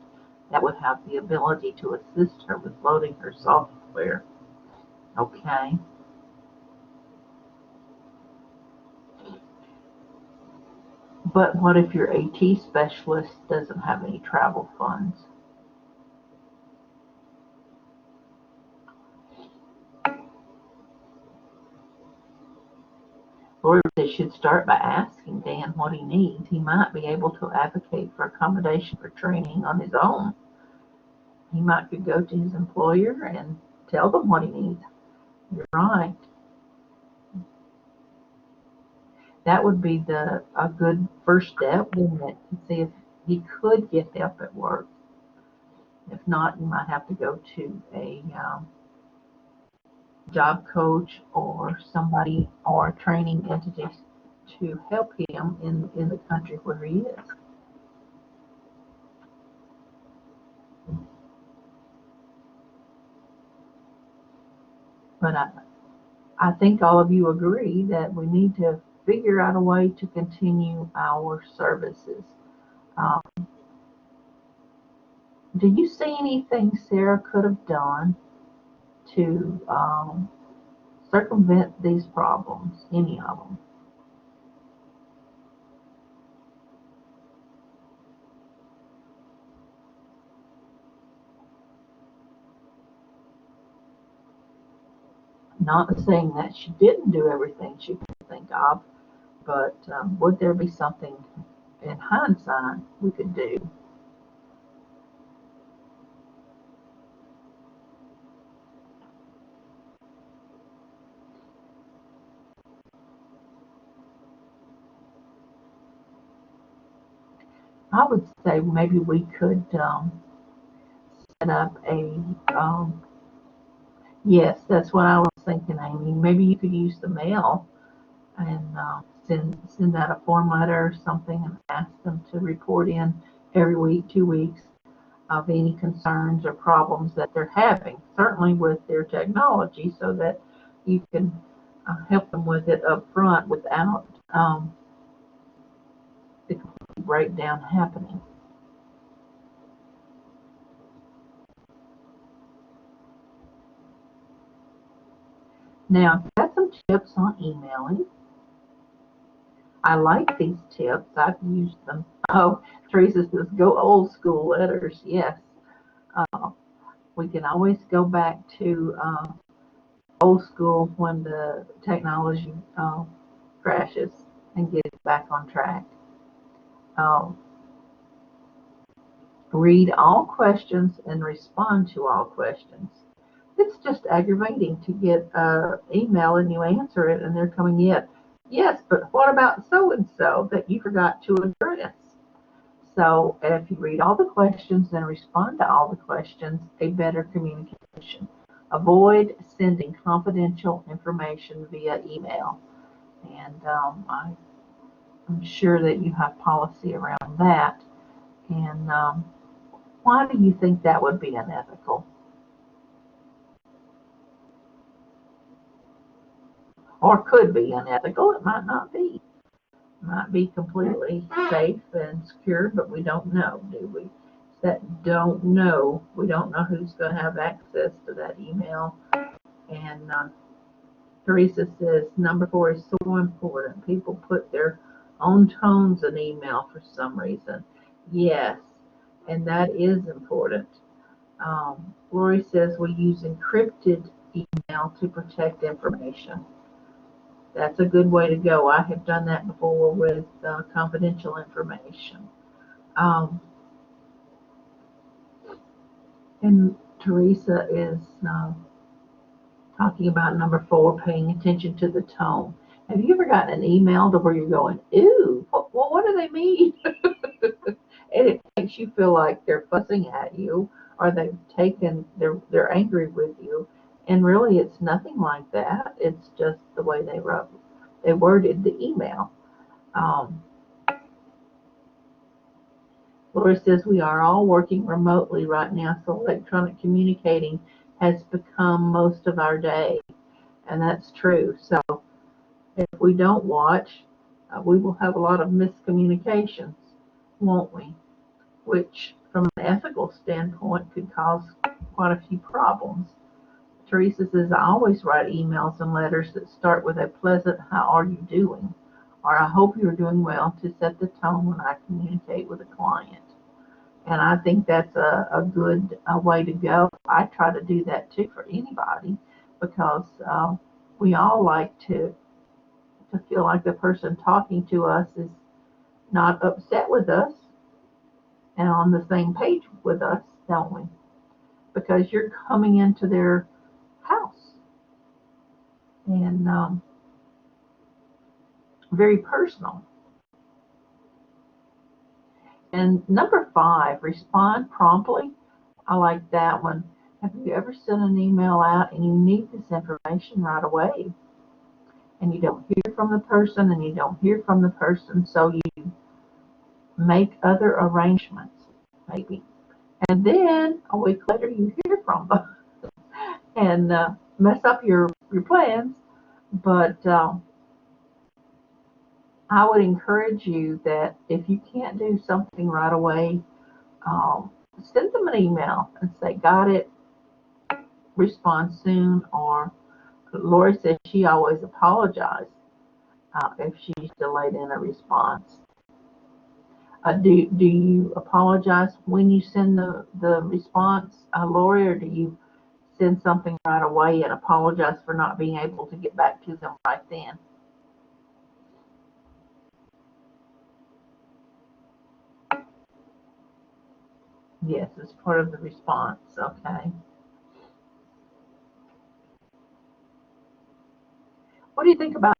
that would have the ability to assist her with loading her software. Okay. But what if your AT specialist doesn't have any travel funds? Lori should start by asking Dan what he needs. He might be able to advocate for accommodation for training on his own. He might could go to his employer and tell them what he needs. You're right. That would be a good first step, wouldn't it? To see if he could get help at work. If not, you might have to go to a job coach or somebody or training entities to help him in the country where he is. But I think all of you agree that we need to figure out a way to continue our services. Do you see anything Sarah could have done to circumvent these problems, any of them? Not saying that she didn't do everything she could think of, but would there be something in hindsight we could do? I would say maybe we could set up a, yes, that's what I was thinking, Amy. Maybe you could use the mail and send out a form letter or something and ask them to report in every week, 2 weeks, of any concerns or problems that they're having, certainly with their technology, so that you can help them with it up front without the complete breakdown happening. Now, I've got some tips on emailing. I like these tips. I've used them. Oh, Teresa says, go old school letters. Yes. We can always go back to old school when the technology crashes and get it back on track. Read all questions and respond to all questions. It's just aggravating to get an email and you answer it and they're coming in. Yes, but what about so-and-so that you forgot to address? So if you read all the questions and respond to all the questions, a better communication. Avoid sending confidential information via email. And I'm sure that you have policy around that. And why do you think that would be unethical? Or could be unethical? It might not be. It might be completely safe and secure, but we don't know, do we? That don't know. We don't know who's going to have access to that email. And Teresa says number 4 is so important. People put their own tones in email for some reason. Yes, and that is important. Lori says we use encrypted email to protect information. That's a good way to go. I have done that before with confidential information. And Teresa is talking about number 4, paying attention to the tone. Have you ever gotten an email to where you're going, ew, what do they mean? And it makes you feel like they're fussing at you, or they're angry with you, And really, it's nothing like that. It's just the way they worded the email. Um, Laura says we are all working remotely right now, so electronic communicating has become most of our day, and that's true. So if we don't watch, we will have a lot of miscommunications, won't we? Which, from an ethical standpoint, could cause quite a few problems. Teresa says, I always write emails and letters that start with a pleasant, how are you doing? Or I hope you're doing well to set the tone when I communicate with a client. And I think that's a good way to go. I try to do that too for anybody because we all like to feel like the person talking to us is not upset with us and on the same page with us, don't we? Because you're coming into their house and very personal. And number 5, respond promptly. I like that one. Have you ever sent an email out and you need this information right away? And you don't hear from the person and you don't hear from the person, so you make other arrangements, maybe. And then a week later you hear from them and mess up your plans. But I would encourage you that if you can't do something right away, um, send them an email and say, got it, respond soon. Or Lori says she always apologizes if she's delayed in a response. Do you apologize when you send the response, Lori, or do you send something right away and apologize for not being able to get back to them right then? Yes, it's part of the response. Okay. What do you think about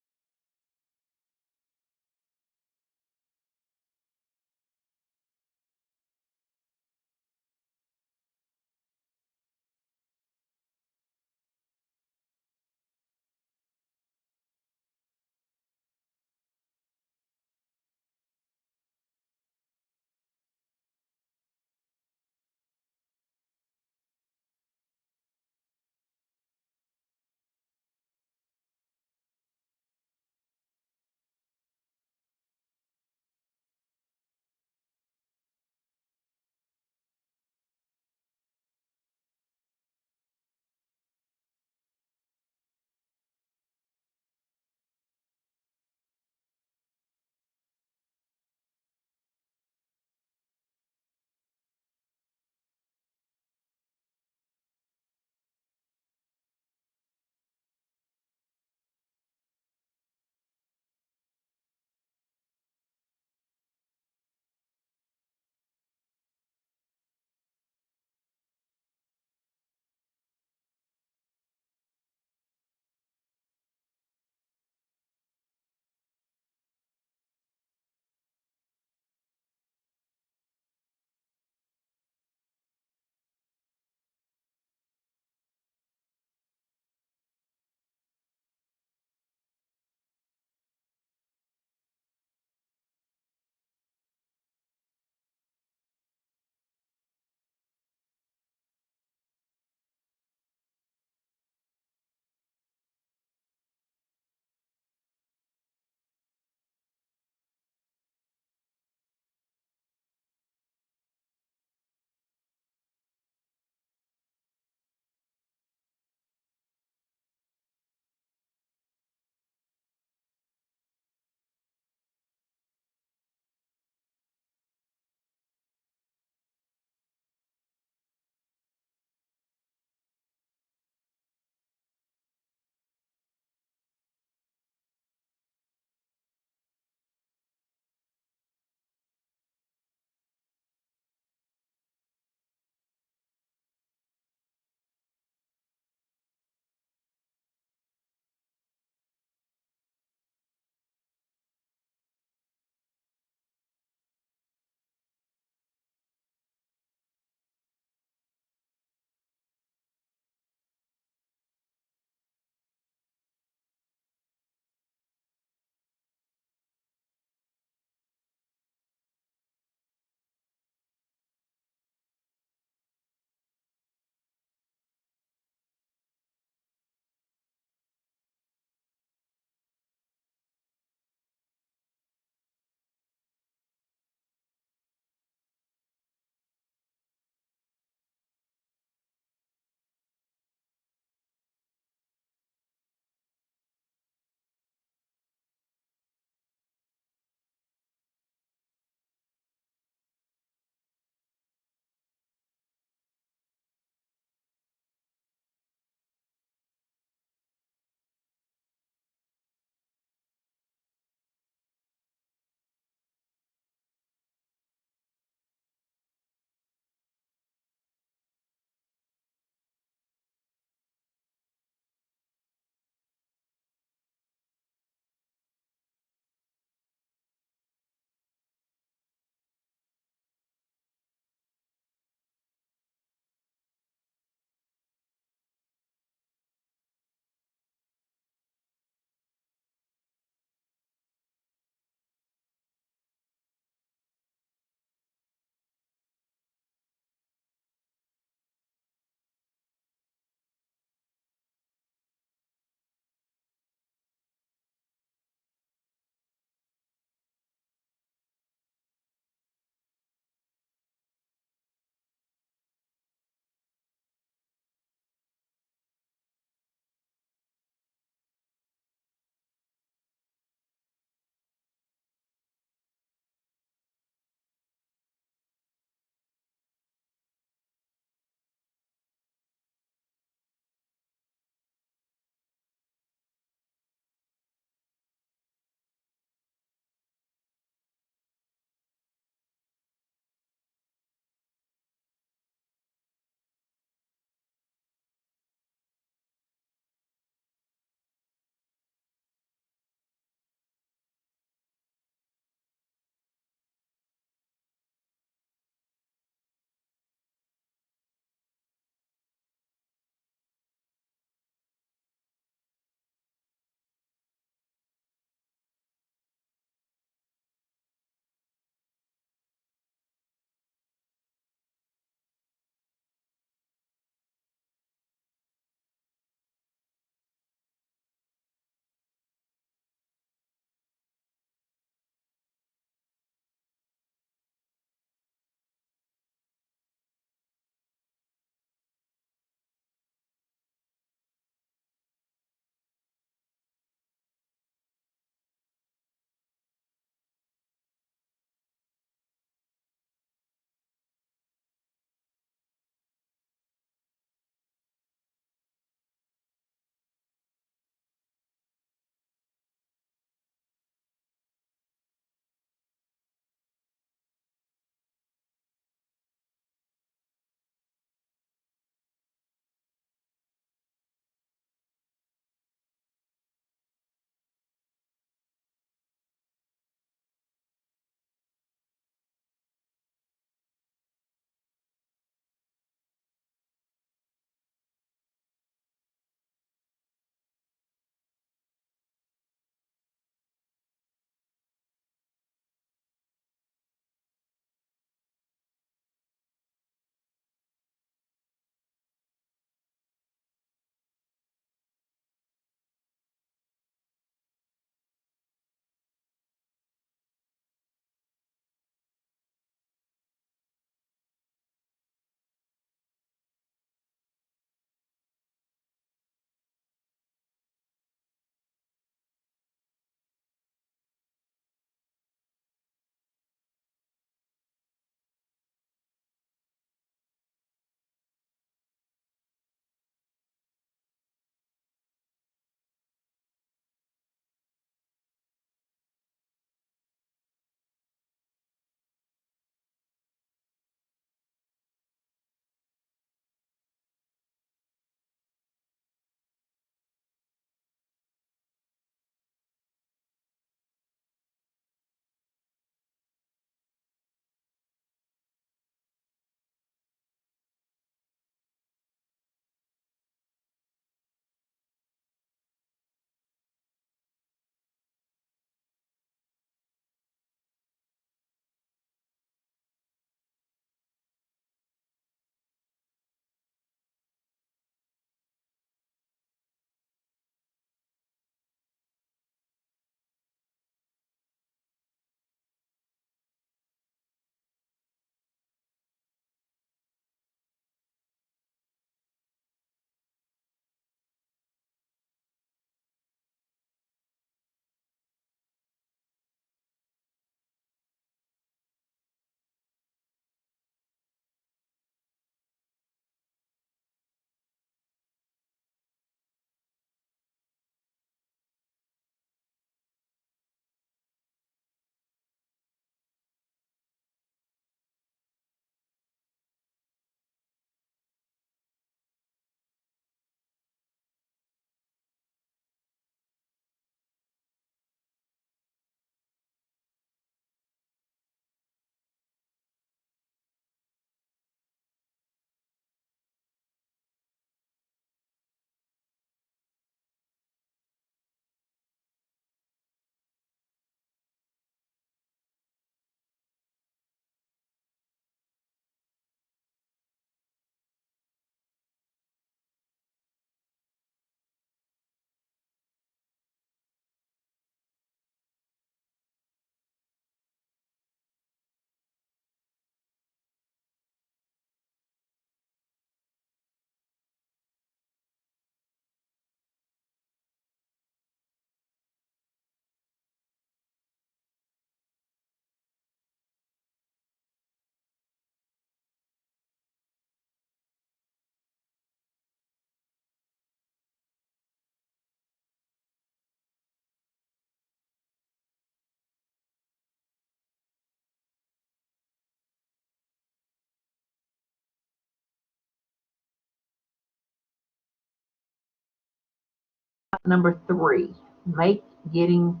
Number 3, make getting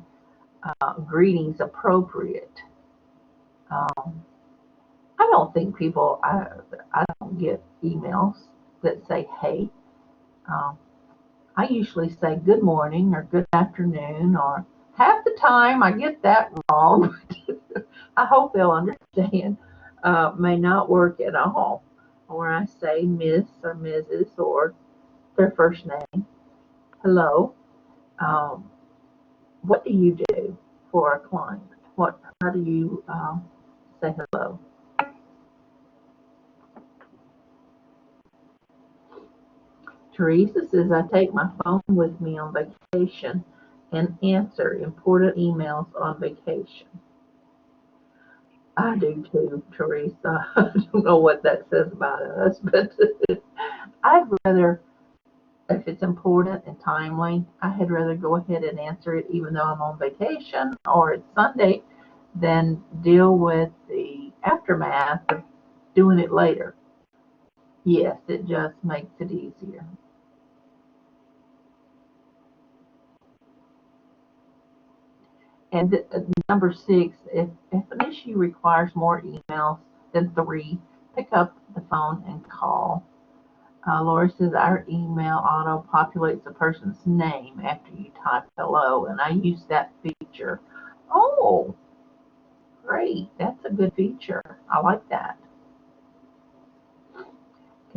greetings appropriate. I don't think I don't get emails that say, hey. Um, I usually say good morning or good afternoon, or half the time I get that wrong. I hope they'll understand. May not work at all. Or I say Miss or Mrs. or their first name. Hello. Um, what do you do for a client? How do you say hello? Teresa says, I take my phone with me on vacation and answer important emails on vacation. I do too, Teresa. I don't know what that says about us, but I'd rather, if it's important and timely, I'd rather go ahead and answer it even though I'm on vacation or it's Sunday than deal with the aftermath of doing it later. Yes, it just makes it easier. And number 6, if an issue requires more emails than 3, pick up the phone and call. Lori says our email auto populates a person's name after you type hello, and I use that feature. Oh, great. That's a good feature. I like that.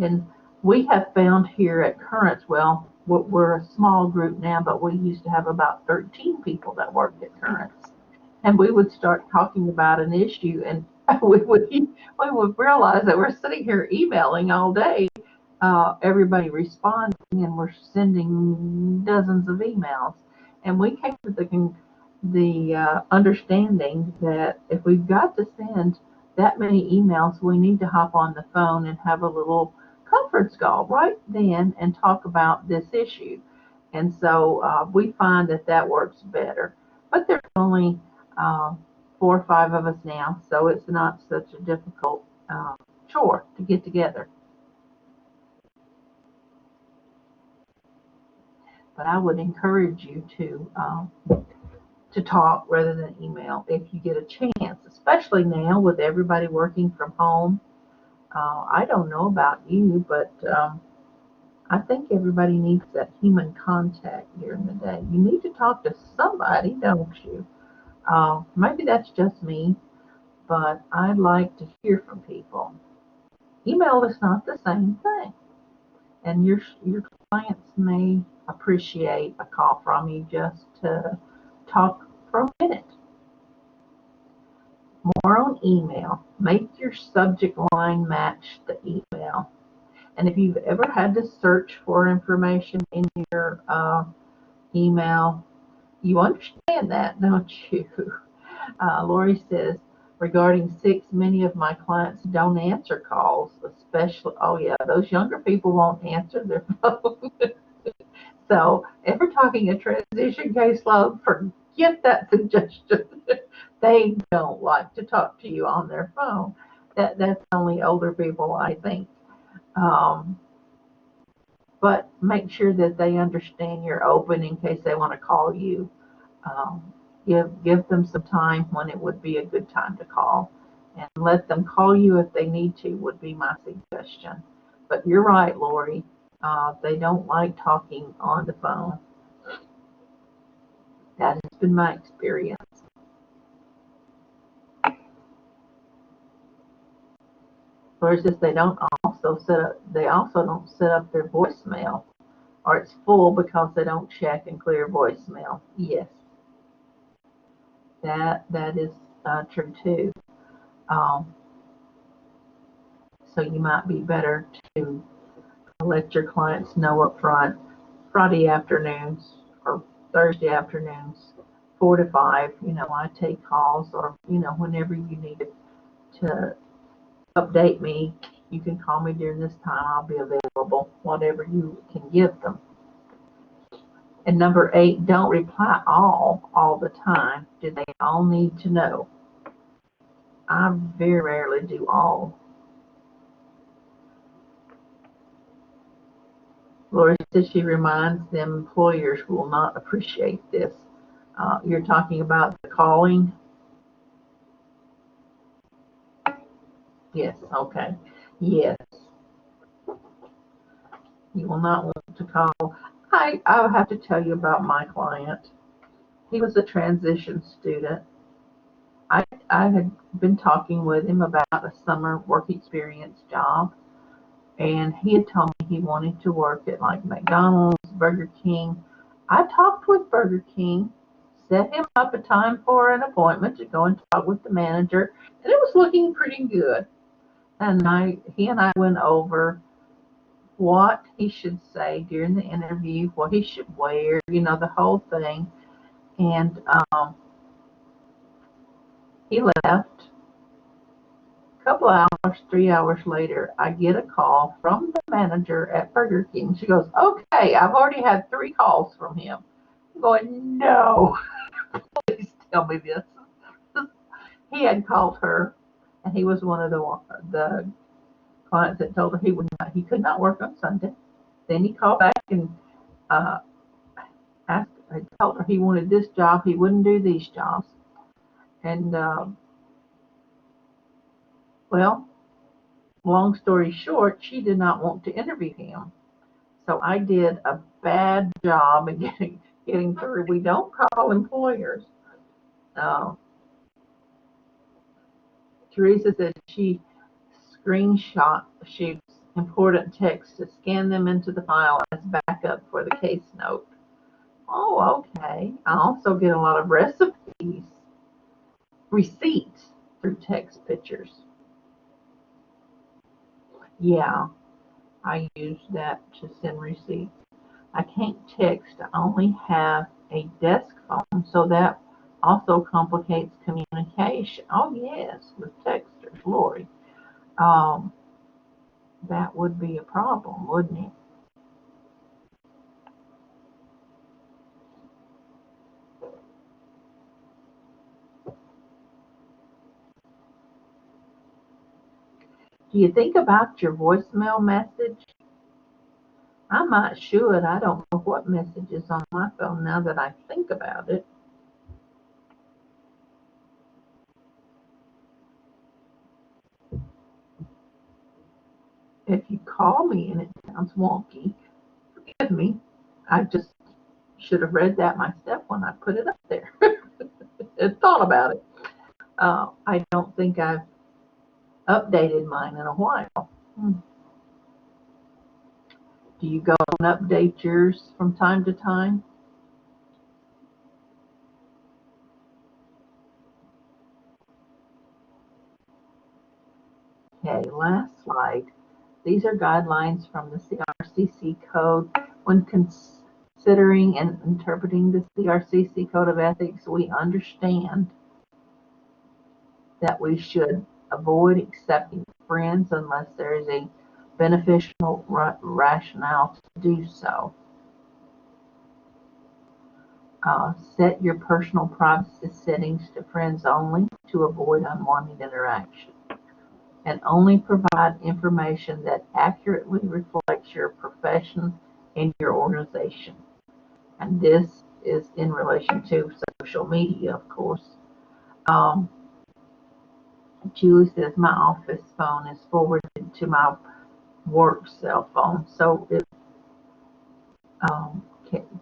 And we have found here at Currents, well, we're a small group now, but we used to have about 13 people that worked at Currents. And we would start talking about an issue, and we would realize that we're sitting here emailing all day, everybody responding, and we're sending dozens of emails. And we came to the understanding that if we've got to send that many emails, we need to hop on the phone and have a little conference call right then and talk about this issue. And so we find that works better. But there's only 4 or 5 of us now, so it's not such a difficult chore to get together. But I would encourage you to talk rather than email if you get a chance, especially now with everybody working from home. I don't know about you, but I think everybody needs that human contact during the day. You need to talk to somebody, don't you? Maybe that's just me, but I'd like to hear from people. Email is not the same thing, and your clients may appreciate a call from you just to talk for a minute. More on email. Make your subject line match the email. And if you've ever had to search for information in your email, you understand that, don't you? Lori says, regarding 6, many of my clients don't answer calls, especially, oh yeah, those younger people won't answer their phone. So if we're talking a transition caseload, forget that suggestion. They don't like to talk to you on their phone. That's only older people, I think. Um, but make sure that they understand you're open in case they want to call you. Um, give them some time when it would be a good time to call, and let them call you if they need to would be my suggestion. But you're right, Lori. They don't like talking on the phone. That has been my experience. Lori says they also don't set up their voicemail, or it's full because they don't check and clear voicemail. Yes, that is true too. Um, so you might be better to let your clients know up front. Friday afternoons or Thursday afternoons, 4 to 5. I take calls, or whenever you need to update me, you can call me during this time. I'll be available. Whatever you can give them. And number 8, don't reply all the time. Do they all need to know? I very rarely do all. Lori says she reminds them employers will not appreciate this. You're talking about the calling? Yes, okay. Yes, you will not want to call. I'll have to tell you about my client. He was a transition student. I had been talking with him about a summer work experience job, and he had told me he wanted to work at like McDonald's, Burger King. I talked with Burger King, set him up a time for an appointment to go and talk with the manager, and it was looking pretty good. And he and I went over what he should say during the interview, what he should wear, the whole thing. And he left. A couple of hours, 3 hours later, I get a call from the manager at Burger King. She goes, "Okay, I've already had 3 calls from him." I'm going, "No, please tell me this." He had called her, and he was one of the clients that told her he could not work on Sunday. Then he called back and uh, I told her he wanted this job, he wouldn't do these jobs. And, well, long story short, she did not want to interview him. So I did a bad job in getting through. We don't call employers. Uh, Teresa said she shoots important texts to scan them into the file as backup for the case note. Oh, okay. I also get a lot of receipts through text pictures. Yeah, I use that to send receipts. I can't text. I only have a desk phone, so that also complicates communication. Oh yes, with texters, Lori. Um, that would be a problem, wouldn't it? Do you think about your voicemail message? I might should. I don't know what message is on my phone now that I think about it. If you call me and it sounds wonky, forgive me. I just should have read that myself when I put it up there and thought about it. I don't think I've updated mine in a while. Do you go and update yours from time to time? Okay, last slide. These are guidelines from the CRCC Code. When considering and interpreting the CRCC Code of Ethics, we understand that we should avoid accepting friends unless there is a beneficial rationale to do so. Set your personal privacy settings to friends only to avoid unwanted interaction. And only provide information that accurately reflects your profession and your organization. And this is in relation to social media, of course. Um, Julie says my office phone is forwarded to my work cell phone. So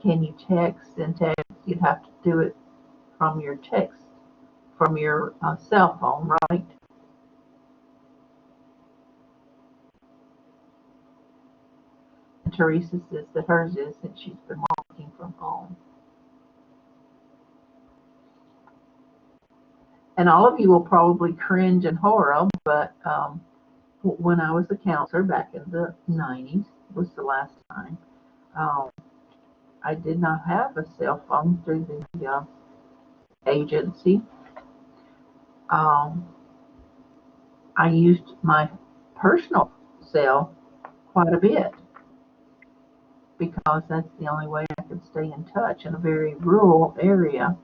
can you text and text? You'd have to do it from your text, from your cell phone, right? And Teresa says that hers is since she's been working from home. And all of you will probably cringe and horror, but when I was a counselor back in the 90s was the last time. Um, I did not have a cell phone through the agency. Um, I used my personal cell quite a bit because that's the only way I could stay in touch in a very rural area.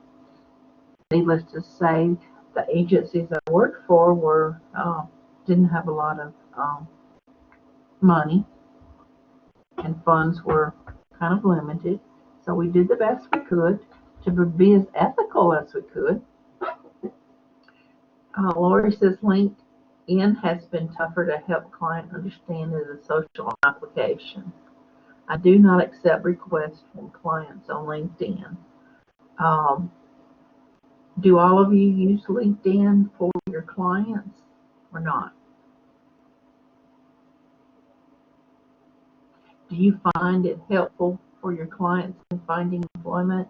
Needless to say, the agencies I worked for didn't have a lot of money. and funds were kind of limited. So we did the best we could to be as ethical as we could. Lori says LinkedIn has been tougher to help client understand as a social application. I do not accept requests from clients on LinkedIn. Um, do all of you use LinkedIn for your clients or not? Do you find it helpful for your clients in finding employment?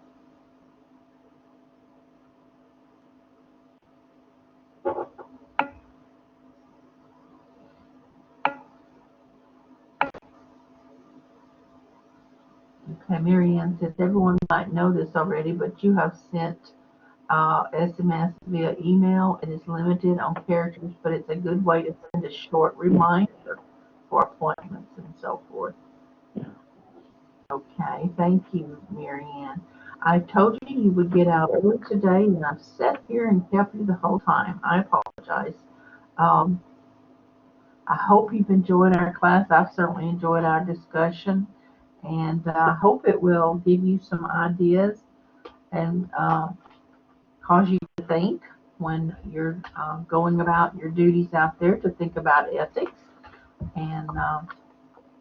Okay, Marianne says everyone might know this already, but you have sent SMS via email. It is limited on characters, but it's a good way to send a short reminder for appointments and so forth. Okay, thank you, Marianne. I told you you would get out early today, and I've sat here and kept you the whole time. I apologize. Um, I hope you've enjoyed our class. I've certainly enjoyed our discussion, and I hope it will give you some ideas and cause you to think when you're going about your duties out there, to think about ethics and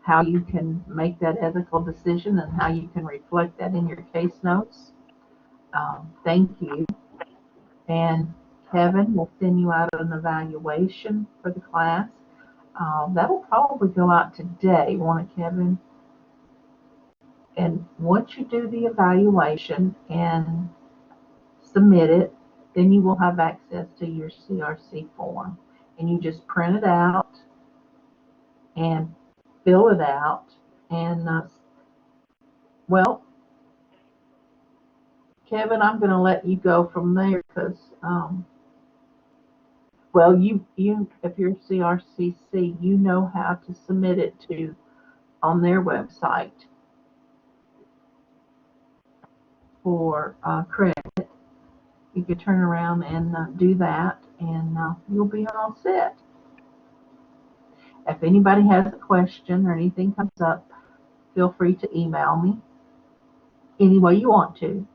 how you can make that ethical decision and how you can reflect that in your case notes. Thank you. And Kevin will send you out an evaluation for the class. That'll probably go out today, won't it, Kevin? And once you do the evaluation and submit it, then you will have access to your CRC form. And you just print it out and fill it out. And, well, Kevin, I'm going to let you go from there because, well, you if you're CRCC, you know how to submit it to on their website for credit. You could turn around and do that, and you'll be all set. If anybody has a question or anything comes up, feel free to email me any way you want to.